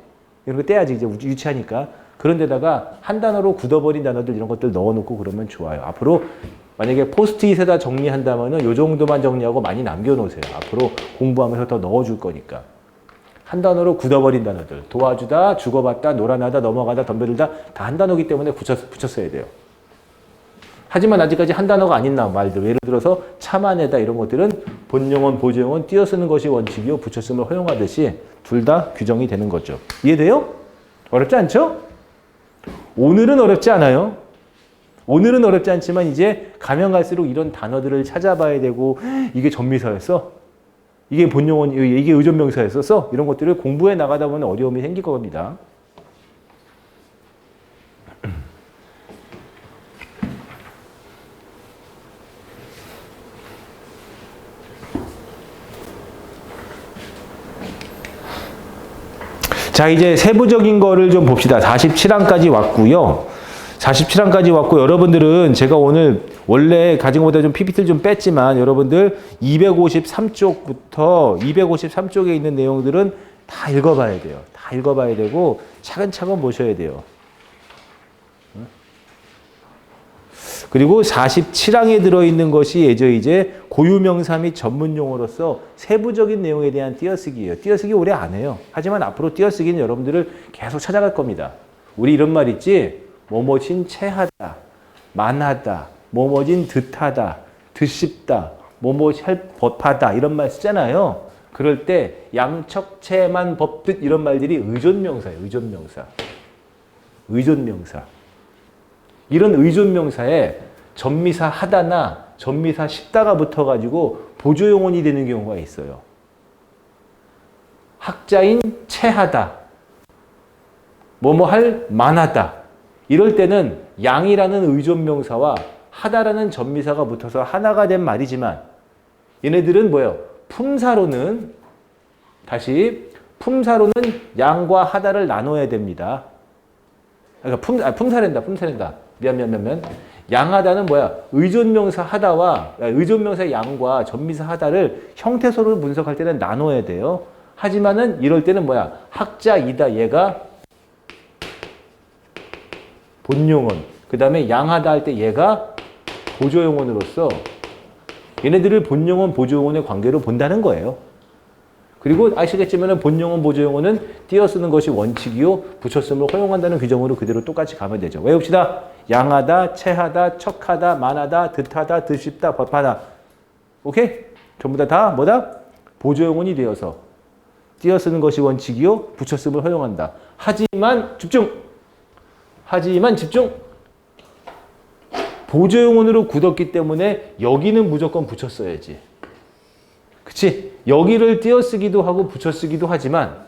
이런 거 떼야지. 이제 유치하니까. 그런 데다가 한 단어로 굳어버린 단어들 이런 것들 넣어놓고 그러면 좋아요. 앞으로 만약에 포스트잇에다 정리한다면은 요 정도만 정리하고 많이 남겨놓으세요. 앞으로 공부하면서 더 넣어줄 거니까. 한 단어로 굳어버린 단어들. 도와주다, 주고받다, 놀아나다, 넘어가다, 덤벼들다 다 한 단어이기 때문에 붙였어야 돼요. 하지만 아직까지 한 단어가 아닌 말들. 예를 들어서 참아내다 이런 것들은 본용어, 보조용어 띄어쓰는 것이 원칙이요. 붙였음을 허용하듯이 둘 다 규정이 되는 거죠. 이해돼요? 어렵지 않죠? 오늘은 어렵지 않아요. 오늘은 어렵지 않지만 이제 가면 갈수록 이런 단어들을 찾아봐야 되고 이게 전미사였어? 이게 본용어, 이게 의존명사였었어? 이런 것들을 공부해 나가다 보면 어려움이 생길 겁니다. 자, 이제 세부적인 거를 좀 봅시다. 47항까지 왔고요. 47항까지 왔고, 여러분들은 제가 오늘 원래 가진 것보다 좀 PPT를 좀 뺐지만, 여러분들 253쪽부터 253쪽에 있는 내용들은 다 읽어봐야 돼요. 다 읽어봐야 되고, 차근차근 보셔야 돼요. 그리고 47항에 들어있는 것이 이제 고유명사 및 전문용어로서 세부적인 내용에 대한 띄어쓰기예요. 띄어쓰기 오래 안 해요. 하지만 앞으로 띄어쓰기는 여러분들을 계속 찾아갈 겁니다. 우리 이런 말 있지? 뭐뭐진 체하다, 만하다, 뭐뭐진 듯하다, 듯싶다, 뭐뭐 법하다 이런 말 쓰잖아요. 그럴 때 양척체만 법듯 이런 말들이 의존명사예요. 의존명사. 의존명사. 이런 의존명사에 전미사 하다나 전미사 싶다가 붙어가지고 보조용언이 되는 경우가 있어요. 학자인 체하다, 뭐뭐 할 만하다. 이럴 때는 양이라는 의존명사와 하다라는 전미사가 붙어서 하나가 된 말이지만 얘네들은 뭐예요? 품사로는 품사로는 양과 하다를 나눠야 됩니다. 그러니까 품사랜다. 미안. 양하다는 뭐야? 의존명사 하다와 의존명사 양과 전미사 하다를 형태소로 분석할 때는 나눠야 돼요. 하지만은 이럴 때는 뭐야? 학자이다 얘가 본용언. 그 다음에 양하다 할 때 얘가 보조용언으로서 얘네들을 본용언, 보조용언의 관계로 본다는 거예요. 그리고 아시겠지만 본용언, 보조용언은 띄어쓰는 것이 원칙이요. 붙였음을 허용한다는 규정으로 그대로 똑같이 가면 되죠. 외웁시다. 양하다, 체하다, 척하다, 만하다, 듯하다, 듯쉽다, 법하다. 오케이? 전부 다 뭐다? 보조용언이 되어서 띄어쓰는 것이 원칙이요. 붙였음을 허용한다. 하지만 집중! 보조용언으로 굳었기 때문에 여기는 무조건 붙였어야지. 그치? 여기를 띄어쓰기도 하고 붙여쓰기도 하지만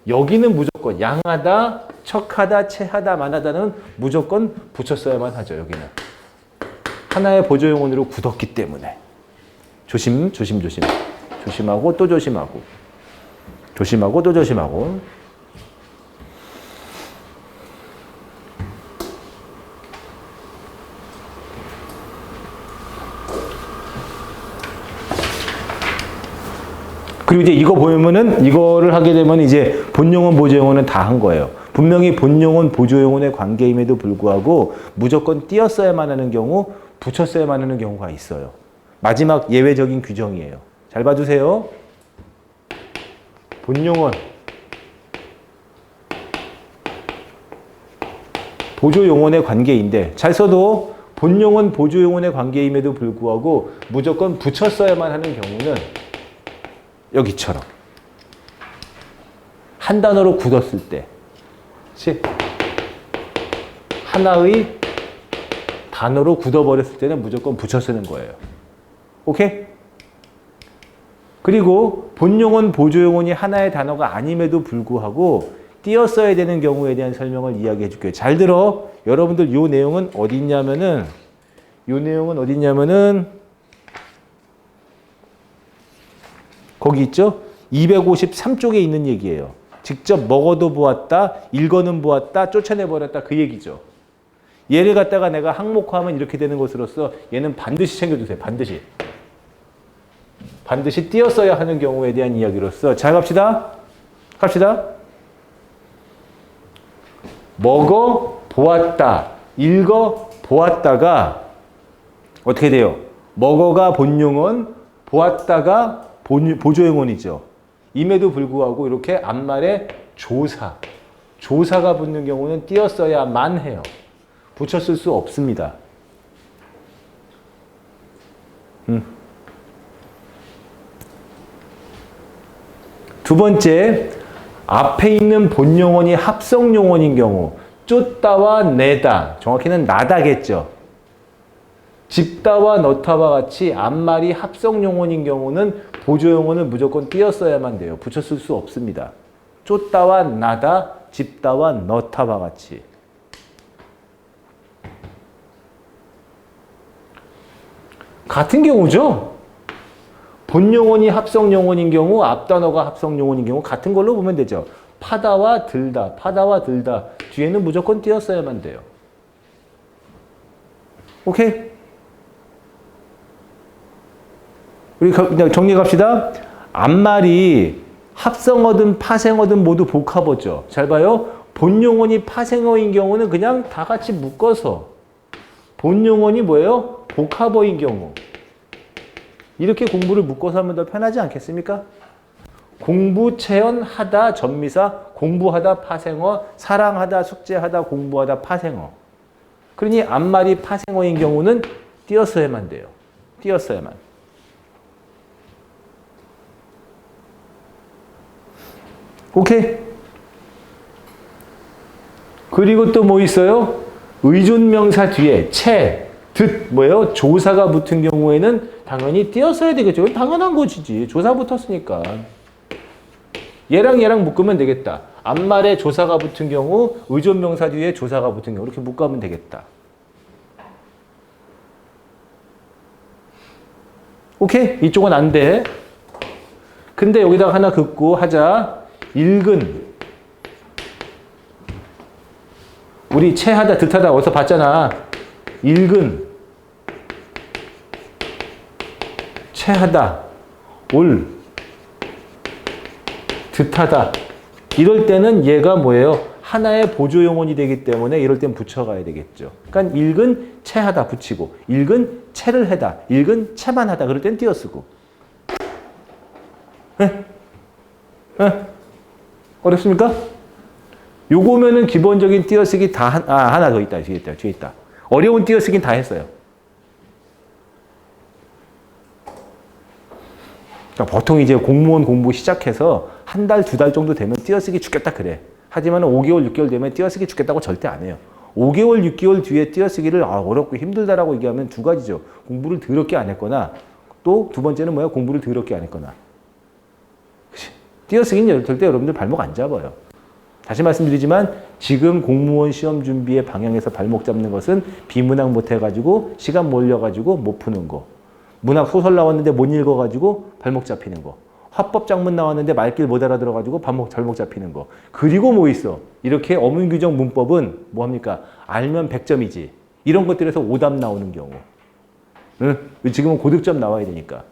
여기는 무조건 양하다, 척하다, 체하다, 만하다는 무조건 붙였어야만 하죠. 여기는. 하나의 보조용언으로 굳었기 때문에. 조심. 조심하고 또 조심하고. 조심하고 또 조심하고. 그리고 이제 이거 보면은 이거를 하게 되면 이제 본용언, 보조용언은 다 한 거예요. 분명히 본용언, 보조용언의 관계임에도 불구하고 무조건 띄었어야만 하는 경우, 붙였어야만 하는 경우가 있어요. 마지막 예외적인 규정이에요. 잘 봐주세요. 본용언, 보조용언의 관계인데 잘 써도 본용언, 보조용언의 관계임에도 불구하고 무조건 붙였어야만 하는 경우는 여기처럼 한 단어로 굳었을 때, 그치? 하나의 단어로 굳어버렸을 때는 무조건 붙여 쓰는 거예요. 오케이? 그리고 본용언, 보조용언이 하나의 단어가 아님에도 불구하고 띄어 써야 되는 경우에 대한 설명을 이야기해 줄게요. 잘 들어. 여러분들 요 내용은 어디 있냐면은 거기 있죠? 253쪽에 있는 얘기예요. 직접 먹어도 보았다, 읽어는 보았다, 쫓아내버렸다 그 얘기죠. 얘를 갖다가 내가 항목화하면 이렇게 되는 것으로서 얘는 반드시 챙겨주세요. 반드시 띄었어야 하는 경우에 대한 이야기로서 잘 갑시다. 먹어 보았다, 읽어 보았다가 어떻게 돼요? 먹어가 본용언, 보았다가 보조용언이죠. 임에도 불구하고 이렇게 앞말에 조사가 붙는 경우는 띄었어야만 해요. 붙였을 수 없습니다. 두 번째, 앞에 있는 본용언이 합성용언인 경우 쫓다와 내다, 정확히는 나다겠죠. 집다와 넣다와 같이 앞말이 합성용언인 경우는 보조용언은 무조건 띄었어야만 돼요. 붙였을 수 없습니다. 쫓다와 나다, 집다와 넣다와 같이. 같은 경우죠. 본용언이 합성용언인 경우, 앞단어가 합성용언인 경우 같은 걸로 보면 되죠. 파다와 들다, 파다와 들다. 뒤에는 무조건 띄었어야만 돼요. 오케이? 우리 그냥 정리 갑시다. 앞말이 합성어든 파생어든 모두 복합어죠. 잘 봐요. 본용언이 파생어인 경우는 그냥 다 같이 묶어서, 본용언이 뭐예요? 복합어인 경우. 이렇게 공부를 묶어서 하면 더 편하지 않겠습니까? 공부, 체연, 하다, 전미사, 공부하다, 파생어, 사랑하다, 숙제하다, 공부하다, 파생어. 그러니 앞말이 파생어인 경우는 띄었어야만 돼요. 띄었어야만. 오케이? 그리고 또 뭐 있어요? 의존명사 뒤에 채, 듣, 뭐예요? 조사가 붙은 경우에는 당연히 띄었어야 되겠죠. 당연한 것이지. 조사 붙었으니까. 얘랑 얘랑 묶으면 되겠다. 앞말에 조사가 붙은 경우, 의존명사 뒤에 조사가 붙은 경우 이렇게 묶으면 되겠다. 오케이? 이쪽은 안 돼. 근데 여기다가 하나 긋고 하자. 읽은. 우리 채하다, 듣하다 어디서 봤잖아. 읽은. 채하다. 올. 듣하다. 이럴 때는 얘가 뭐예요? 하나의 보조용언이 되기 때문에 이럴 땐 붙여가야 되겠죠. 그러니까 읽은 채하다 붙이고, 읽은 채를 해다, 읽은 채만 하다. 그럴 땐 띄어쓰고. 네? 네? 어렵습니까? 요거면은 기본적인 띄어쓰기 다, 하나 더 있다. 뒤에 있다. 어려운 띄어쓰기는 다 했어요. 그러니까 보통 이제 공무원 공부 시작해서 한 달, 두 달 정도 되면 띄어쓰기 죽겠다 그래. 하지만 5개월, 6개월 되면 띄어쓰기 죽겠다고 절대 안 해요. 5개월, 6개월 뒤에 띄어쓰기를 어렵고 힘들다라고 얘기하면 두 가지죠. 공부를 더럽게 안 했거나, 또 두 번째는 뭐야? 공부를 더럽게 안 했거나. 띄어쓰기는 절대 여러분들 발목 안 잡아요. 다시 말씀드리지만 지금 공무원 시험 준비의 방향에서 발목 잡는 것은 비문학 못 해가지고 시간 몰려가지고 못 푸는 거. 문학 소설 나왔는데 못 읽어가지고 발목 잡히는 거. 화법 작문 나왔는데 말귀를 못 알아들어가지고 발목 잡히는 거. 그리고 뭐 있어? 이렇게 어문규정 문법은 뭐합니까? 알면 100점이지. 이런 것들에서 오답 나오는 경우. 응? 지금은 고득점 나와야 되니까.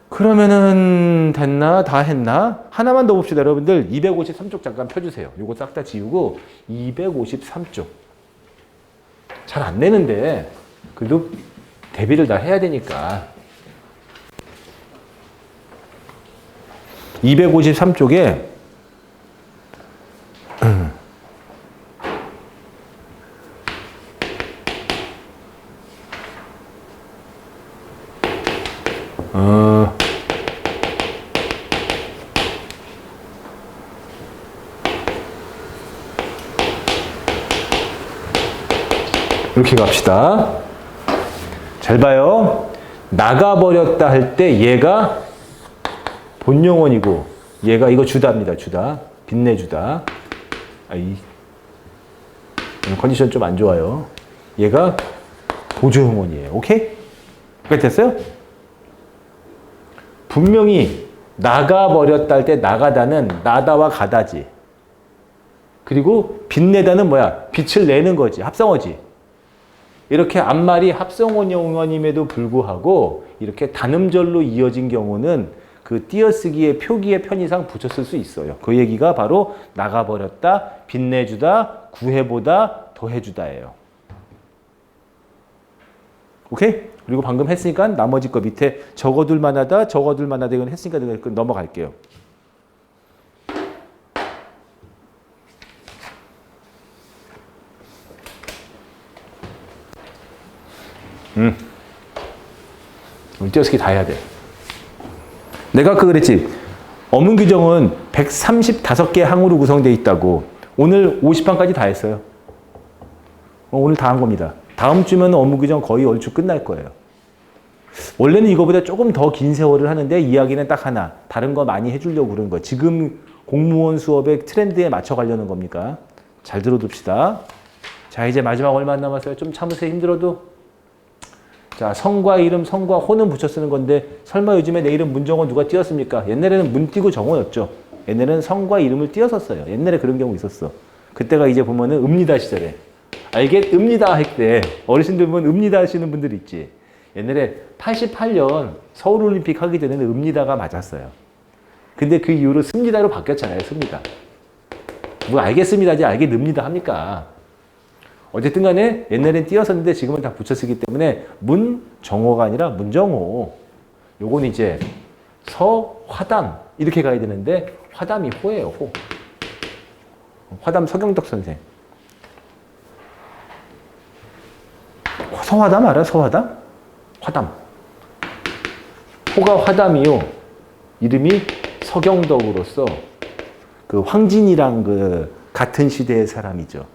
그러면은 됐나? 다 했나? 하나만 더 봅시다. 여러분들 253쪽 잠깐 펴주세요. 요거 싹 다 지우고 253쪽. 잘 안 내는데 그래도 대비를 다 해야 되니까. 253쪽에 이렇게 갑시다. 잘 봐요. 나가버렸다 할 때 얘가 본용언이고 얘가 이거 주다입니다. 주다. 빛내주다. 컨디션 좀 안 좋아요. 얘가 보조용언이에요. 오케이? 그게 됐어요? 분명히 나가버렸다 할 때 나가다는 나다와 가다지. 그리고 빛내다는 뭐야? 빛을 내는 거지. 합성어지. 이렇게 앞말이 합성어용언임에도 불구하고 이렇게 단음절로 이어진 경우는 그 띄어쓰기의 표기의 편의상 붙였을 수 있어요. 그 얘기가 바로 나가버렸다, 빛내주다, 구해보다, 더해주다예요. 오케이? 그리고 방금 했으니까 나머지 거 밑에 적어둘만 하다, 적어둘만 하다 이건 했으니까 넘어갈게요. 띄어쓰기 다 해야 돼. 내가 아까 그랬지. 어문규정은 135개 항으로 구성되어 있다고. 오늘 50항까지 다 했어요. 오늘 다 한 겁니다. 다음 주면 어문규정 거의 얼추 끝날 거예요. 원래는 이거보다 조금 더 긴 세월을 하는데 이야기는 딱 하나. 다른 거 많이 해주려고 그러는 거예요. 지금 공무원 수업의 트렌드에 맞춰 가려는 겁니까? 잘 들어둡시다. 자, 이제 마지막 얼마 안 남았어요. 좀 참으세요. 힘들어도. 자, 성과 이름, 성과 호는 붙여 쓰는 건데 설마 요즘에 내 이름 문정원 누가 띄었습니까? 옛날에는 문 띄고 정원이었죠. 옛날에는 성과 이름을 띄었었어요. 옛날에 그런 경우 있었어. 그때가 이제 보면은 읍니다 시절에. 알겠읍니다 할 때 어르신들 보면 읍니다 하시는 분들 있지. 옛날에 88년 서울올림픽 하기 전에는 읍니다가 맞았어요. 근데 그 이후로 씁니다로 바뀌었잖아요. 씁니다. 뭐 알겠습니다지 알겠읍니다 합니까? 어쨌든 간에 옛날엔 띄었었는데 지금은 다 붙여쓰기 때문에 문정호가 아니라 문정호. 요건 이제 서화담 이렇게 가야 되는데 화담이 호예요. 호. 화담 서경덕 선생. 서화담 알아? 서화담? 화담. 호가 화담이요. 이름이 서경덕으로서 그 황진이랑 그 같은 시대의 사람이죠.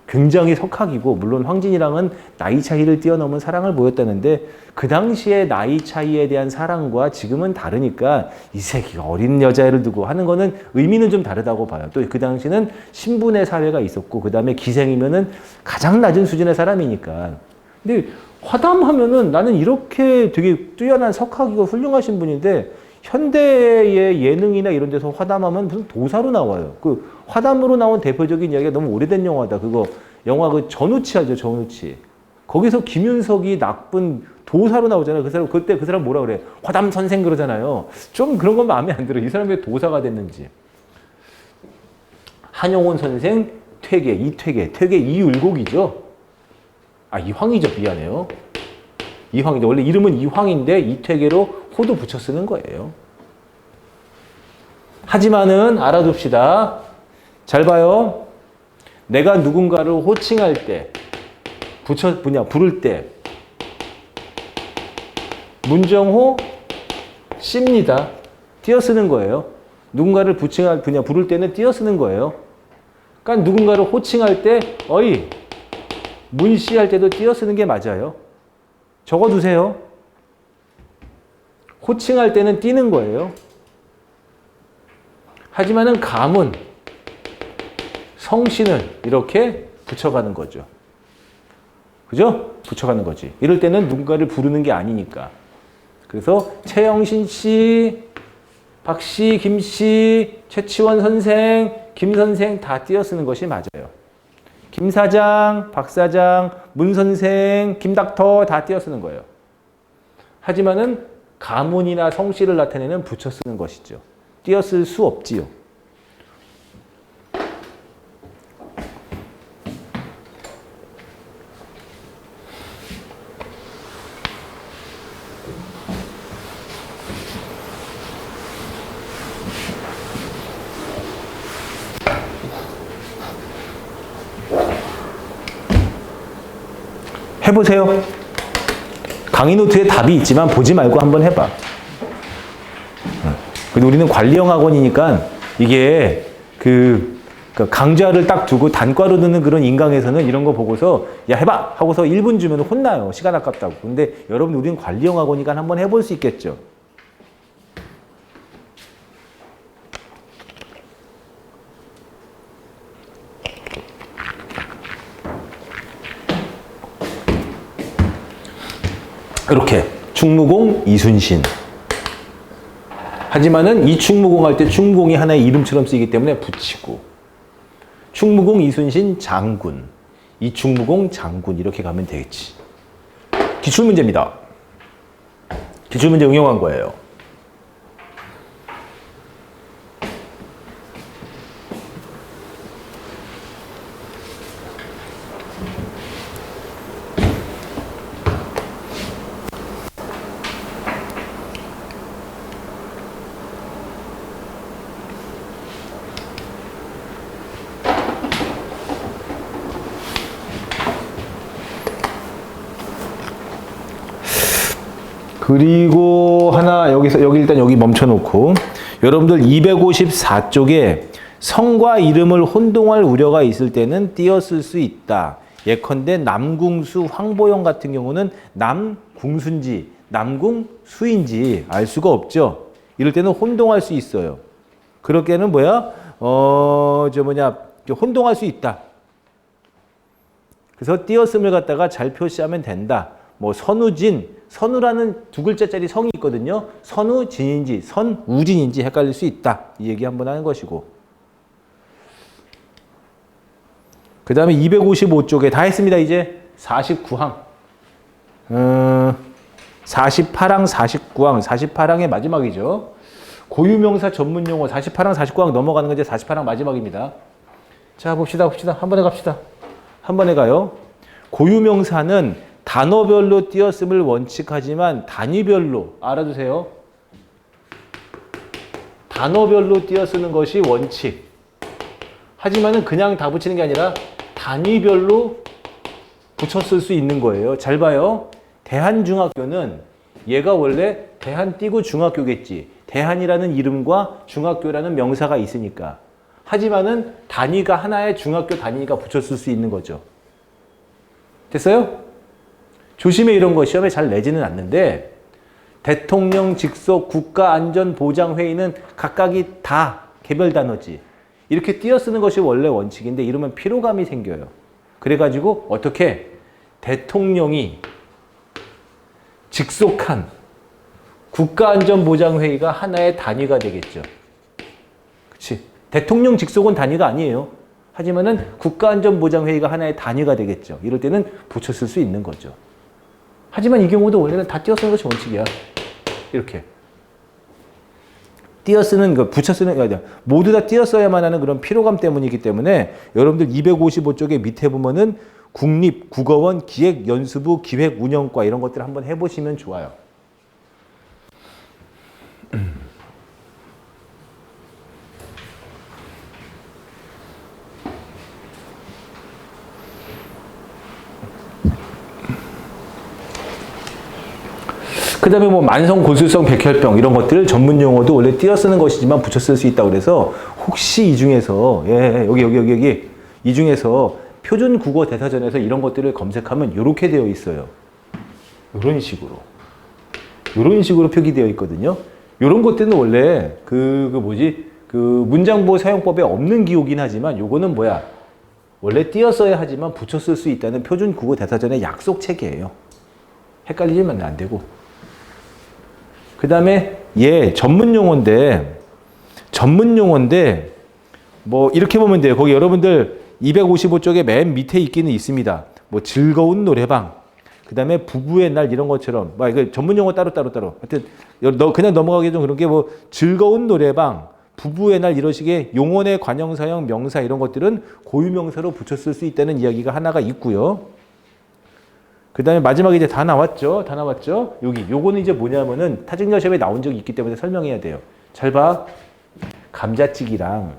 굉장히 석학이고 물론 황진이랑은 나이 차이를 뛰어넘은 사랑을 보였다는데 그 당시에 나이 차이에 대한 사랑과 지금은 다르니까 이 새끼가 어린 여자애를 두고 하는 거는 의미는 좀 다르다고 봐요. 또 그 당시는 신분의 사회가 있었고 그 다음에 기생이면은 가장 낮은 수준의 사람이니까. 근데 화담하면은 나는 이렇게 되게 뛰어난 석학이고 훌륭하신 분인데 현대의 예능이나 이런 데서 화담하면 무슨 도사로 나와요. 그 화담으로 나온 대표적인 이야기가 너무 오래된 영화다. 그거 영화 그 전우치 하죠. 전우치. 거기서 김윤석이 나쁜 도사로 나오잖아요. 그 사람 그때 그 사람 뭐라 그래? 화담 선생 그러잖아요. 좀 그런 건 마음에 안 들어. 이 사람이 왜 도사가 됐는지. 한용운 선생 퇴계, 퇴계 이율곡이죠. 아 이황이죠. 미안해요. 이황인데 원래 이름은 이황인데 이퇴계로 호도 붙여 쓰는 거예요. 하지만은 알아둡시다. 잘 봐요. 내가 누군가를 호칭할 때, 부를 때 문정호 씨입니다. 띄어 쓰는 거예요. 누군가를 부를 때는 띄어 쓰는 거예요. 그러니까 누군가를 호칭할 때 어이 문씨 할 때도 띄어 쓰는 게 맞아요. 적어두세요. 호칭할 때는 띄는 거예요. 하지만은 가문, 성씨는 이렇게 붙여가는 거죠. 그죠? 붙여가는 거지. 이럴 때는 누군가를 부르는 게 아니니까. 그래서 최영신 씨, 박 씨, 김 씨, 최치원 선생, 김 선생 다 띄어 쓰는 것이 맞아요. 김 사장, 박 사장, 문 선생, 김 닥터 다 띄어 쓰는 거예요. 하지만은 가문이나 성씨를 나타내는 붙여 쓰는 것이죠. 띄어 쓸 수 없지요. 해보세요. 강의 노트에 답이 있지만 보지 말고 한번 해봐. 근데 우리는 관리형 학원이니까 이게 그 강좌를 딱 두고 단과로 듣는 그런 인강에서는 이런 거 보고서 야 해봐 하고서 1분 주면 혼나요. 시간 아깝다고. 근데 여러분 우리는 관리형 학원이니까 한번 해볼 수 있겠죠. 이렇게 충무공 이순신. 하지만은 이 충무공 할 때 충무공이 하나의 이름처럼 쓰이기 때문에 붙이고 충무공 이순신 장군, 이 충무공 장군 이렇게 가면 되겠지. 기출문제입니다. 기출문제 응용한 거예요. 그리고 하나 여기 일단 여기 멈춰놓고 여러분들 254쪽에 성과 이름을 혼동할 우려가 있을 때는 띄었을 수 있다. 예컨대 남궁수 황보영 같은 경우는 남궁수인지 남궁수인지 알 수가 없죠. 이럴 때는 혼동할 수 있어요. 그럴 때는 혼동할 수 있다. 그래서 띄었음을 갖다가 잘 표시하면 된다. 뭐 선우진, 선우라는 두 글자짜리 성이 있거든요. 선우진인지 선우진인지 헷갈릴 수 있다. 이 얘기 한번 하는 것이고. 그 다음에 255쪽에 다 했습니다. 이제 49항. 48항, 49항. 48항의 마지막이죠. 고유명사 전문용어 48항, 49항 넘어가는 건 이제 48항 마지막입니다. 자, 봅시다. 한 번에 갑시다. 한 번에 가요. 고유명사는 단어별로 띄었음을 원칙하지만 단위별로 알아두세요. 단어별로 띄어쓰는 것이 원칙. 하지만은 그냥 다 붙이는 게 아니라 단위별로 붙였을 수 있는 거예요. 잘 봐요. 대한중학교는 얘가 원래 대한 띄고 중학교겠지. 대한이라는 이름과 중학교라는 명사가 있으니까. 하지만은 단위가 하나의 중학교 단위가 붙였을 수 있는 거죠. 됐어요? 조심해 이런 거 시험에 잘 내지는 않는데 대통령 직속 국가안전보장회의는 각각이 다 개별 단어지. 이렇게 띄어쓰는 것이 원래 원칙인데 이러면 피로감이 생겨요. 그래가지고 어떻게 대통령이 직속한 국가안전보장회의가 하나의 단위가 되겠죠. 그치? 대통령 직속은 단위가 아니에요. 하지만은 국가안전보장회의가 하나의 단위가 되겠죠. 이럴 때는 붙였을 수 있는 거죠. 하지만 이 경우도 원래는 다 띄어쓰는 것이 원칙이야. 이렇게. 띄어쓰는 거, 붙여쓰는 거 아니야. 모두 다 띄어써야만 하는 그런 피로감 때문이기 때문에 여러분들 255쪽에 밑에 보면은 국립국어원 기획연수부 기획운영과 이런 것들을 한번 해보시면 좋아요. 그 다음에 뭐 만성 골수성 백혈병 이런 것들 전문 용어도 원래 띄어쓰는 것이지만 붙여쓸 수 있다고 그래서 혹시 이 중에서 여기 이 중에서 표준 국어 대사전에서 이런 것들을 검색하면 이렇게 되어 있어요. 이런 식으로 표기되어 있거든요. 이런 것들은 원래 그 문장보호 사용법에 없는 기호긴 하지만 요거는 뭐야? 원래 띄어써야 하지만 붙였을 수 있다는 표준 국어 대사전의 약속 체계예요. 헷갈리면 안 되고. 그 다음에 전문 용어인데 뭐 이렇게 보면 돼요. 거기 여러분들 255쪽에 맨 밑에 있기는 있습니다. 뭐 즐거운 노래방, 그 다음에 부부의 날 이런 것처럼 막 이거 전문 용어 따로. 하여튼 그냥 넘어가기 좀 그런 게 뭐 즐거운 노래방, 부부의 날 이런 식의 용언의 관형사형 명사 이런 것들은 고유명사로 붙였을 수 있다는 이야기가 하나가 있고요. 그 다음에 마지막에 이제 다 나왔죠. 요거는 이제 뭐냐면은 타직여 시험에 나온 적이 있기 때문에 설명해야 돼요. 잘 봐. 감자찌기랑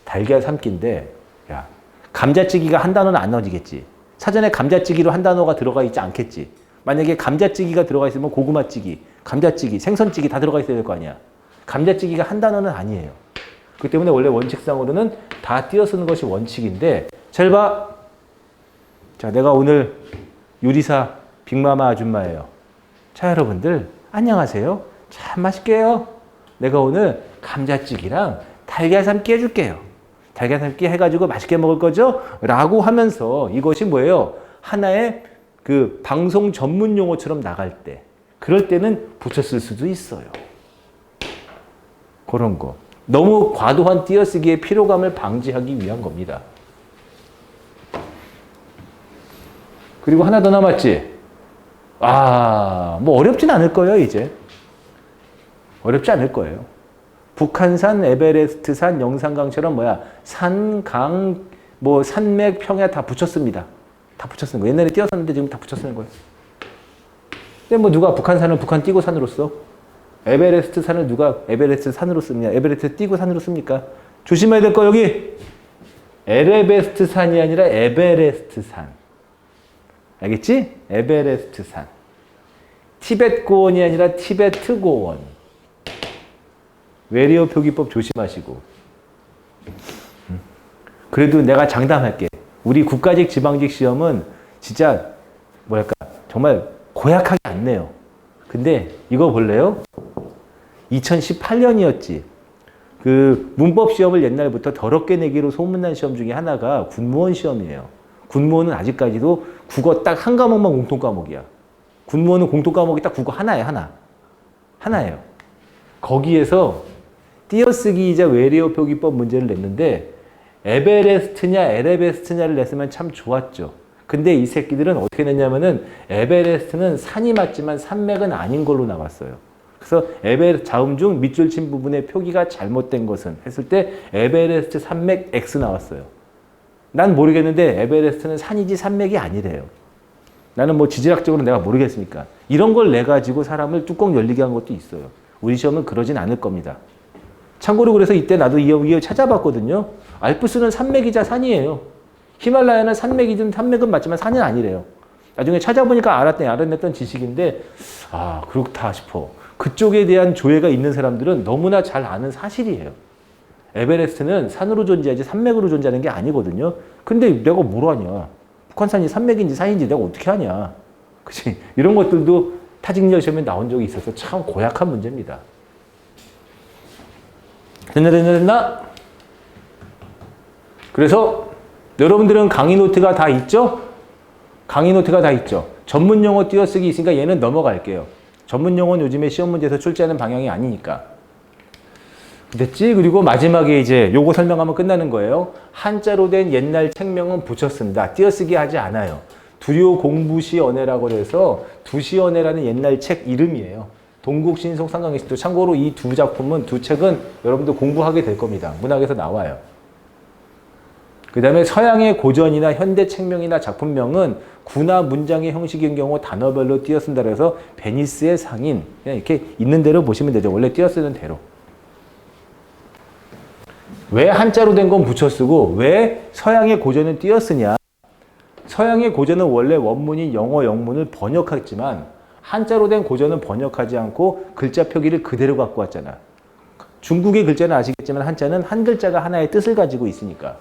달걀 삶기인데, 야, 감자찌기가 한 단어는 안 넣어지겠지. 사전에 감자찌기로 한 단어가 들어가 있지 않겠지. 만약에 감자찌기가 들어가 있으면 고구마찌기, 감자찌기, 생선찌기 다 들어가 있어야 될 거 아니야. 감자찌기가 한 단어는 아니에요. 그렇기 때문에 원래 원칙상으로는 다 띄어쓰는 것이 원칙인데, 잘 봐. 자, 내가 오늘 요리사 빅마마 아줌마예요. 자, 여러분들 안녕하세요. 참 맛있게요. 내가 오늘 감자찌개랑 달걀 삶기 해줄게요. 달걀 삶기 해가지고 맛있게 먹을 거죠? 라고 하면서 이것이 뭐예요? 하나의 그 방송 전문 용어처럼 나갈 때 그럴 때는 붙였을 수도 있어요. 그런 거. 너무 과도한 띄어쓰기의 피로감을 방지하기 위한 겁니다. 그리고 하나 더 남았지? 뭐 어렵진 않을 거예요, 이제. 어렵지 않을 거예요. 북한산, 에베레스트산, 영산강처럼 산, 강, 뭐 산맥, 평야 다 붙였습니다. 다 붙였는 거예요. 옛날에 띄었었는데 지금 다 붙였는 거예요. 근데 뭐 누가 북한산을 북한 띄고 산으로 써? 에베레스트 산을 누가 에베레스트 산으로 씁니까? 에베레스트 띄고 산으로 씁니까? 조심해야 될 거 여기 에베레스트 산이 아니라 에베레스트 산. 알겠지? 에베레스트 산. 티벳 고원이 아니라 티베트 고원. 외래어 표기법 조심하시고. 그래도 내가 장담할게. 우리 국가직 지방직 시험은 진짜 뭐랄까 정말 고약하게 안 내요. 근데 이거 볼래요? 2018년이었지. 그 문법 시험을 옛날부터 더럽게 내기로 소문난 시험 중에 하나가 군무원 시험이에요. 군무원은 아직까지도 국어 딱 한 과목만 공통 과목이야. 군무원은 공통 과목이 딱 국어 하나예요, 하나예요. 거기에서 띄어쓰기이자 외래어 표기법 문제를 냈는데 에베레스트냐 에레베스트냐를 냈으면 참 좋았죠. 근데 이 새끼들은 어떻게 냈냐면은 에베레스트는 산이 맞지만 산맥은 아닌 걸로 나왔어요. 그래서 자음 중 밑줄 친 부분의 표기가 잘못된 것은 했을 때 에베레스트 산맥 X 나왔어요. 난 모르겠는데 에베레스트는 산이지 산맥이 아니래요. 나는 뭐 지질학적으로 내가 모르겠으니까. 이런 걸 내가지고 사람을 뚜껑 열리게 한 것도 있어요. 우리 시험은 그러진 않을 겁니다. 참고로 그래서 이때 나도 이어 알프스는 산맥이자 산이에요. 히말라야는 산맥이든 산맥은 맞지만 산은 아니래요. 나중에 찾아보니까 알아냈던 지식인데 그렇다 싶어. 그쪽에 대한 조예가 있는 사람들은 너무나 잘 아는 사실이에요. 에베레스트는 산으로 존재하지 산맥으로 존재하는 게 아니거든요. 근데 내가 뭘 아냐. 북한산이 산맥인지 산인지 내가 어떻게 하냐. 그치? 이런 것들도 타직여 시험에 나온 적이 있어서 참 고약한 문제입니다. 됐나? 그래서 여러분들은 강의 노트가 다 있죠? 강의 노트가 다 있죠. 전문 용어 띄어쓰기 있으니까 얘는 넘어갈게요. 전문 용어는 요즘에 시험 문제에서 출제하는 방향이 아니니까. 됐지? 그리고 마지막에 이제 요거 설명하면 끝나는 거예요. 한자로 된 옛날 책명은 붙여 쓴다. 띄어쓰기 하지 않아요. 두료 공부시언해라고 해서 두시언해라는 옛날 책 이름이에요. 동국신속 상강의식도 참고로 이 두 작품은 두 책은 여러분들 공부하게 될 겁니다. 문학에서 나와요. 그 다음에 서양의 고전이나 현대 책명이나 작품명은 구나 문장의 형식인 경우 단어별로 띄어쓴다 그래서 베니스의 상인 그냥 이렇게 있는 대로 보시면 되죠. 원래 띄어쓰는 대로. 왜 한자로 된 건 붙여쓰고 왜 서양의 고전은 띄어쓰냐. 서양의 고전은 원래 원문인 영어 영문을 번역했지만 한자로 된 고전은 번역하지 않고 글자 표기를 그대로 갖고 왔잖아. 중국의 글자는 아시겠지만 한자는 한 글자가 하나의 뜻을 가지고 있으니까.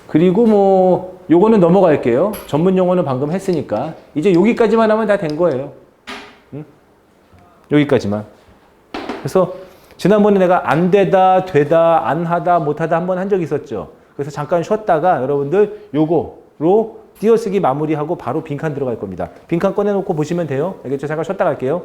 그리고 뭐 요거는 넘어갈게요. 전문 용어는 방금 했으니까 이제 여기까지만 하면 다 된 거예요. 응? 여기까지만. 그래서 지난번에 내가 안 되다, 되다, 안 하다, 못하다 한번 한 적이 있었죠. 그래서 잠깐 쉬었다가 여러분들 요거로 띄어쓰기 마무리하고 바로 빈칸 들어갈 겁니다. 빈칸 꺼내놓고 보시면 돼요. 알겠죠? 잠깐 쉬었다 갈게요.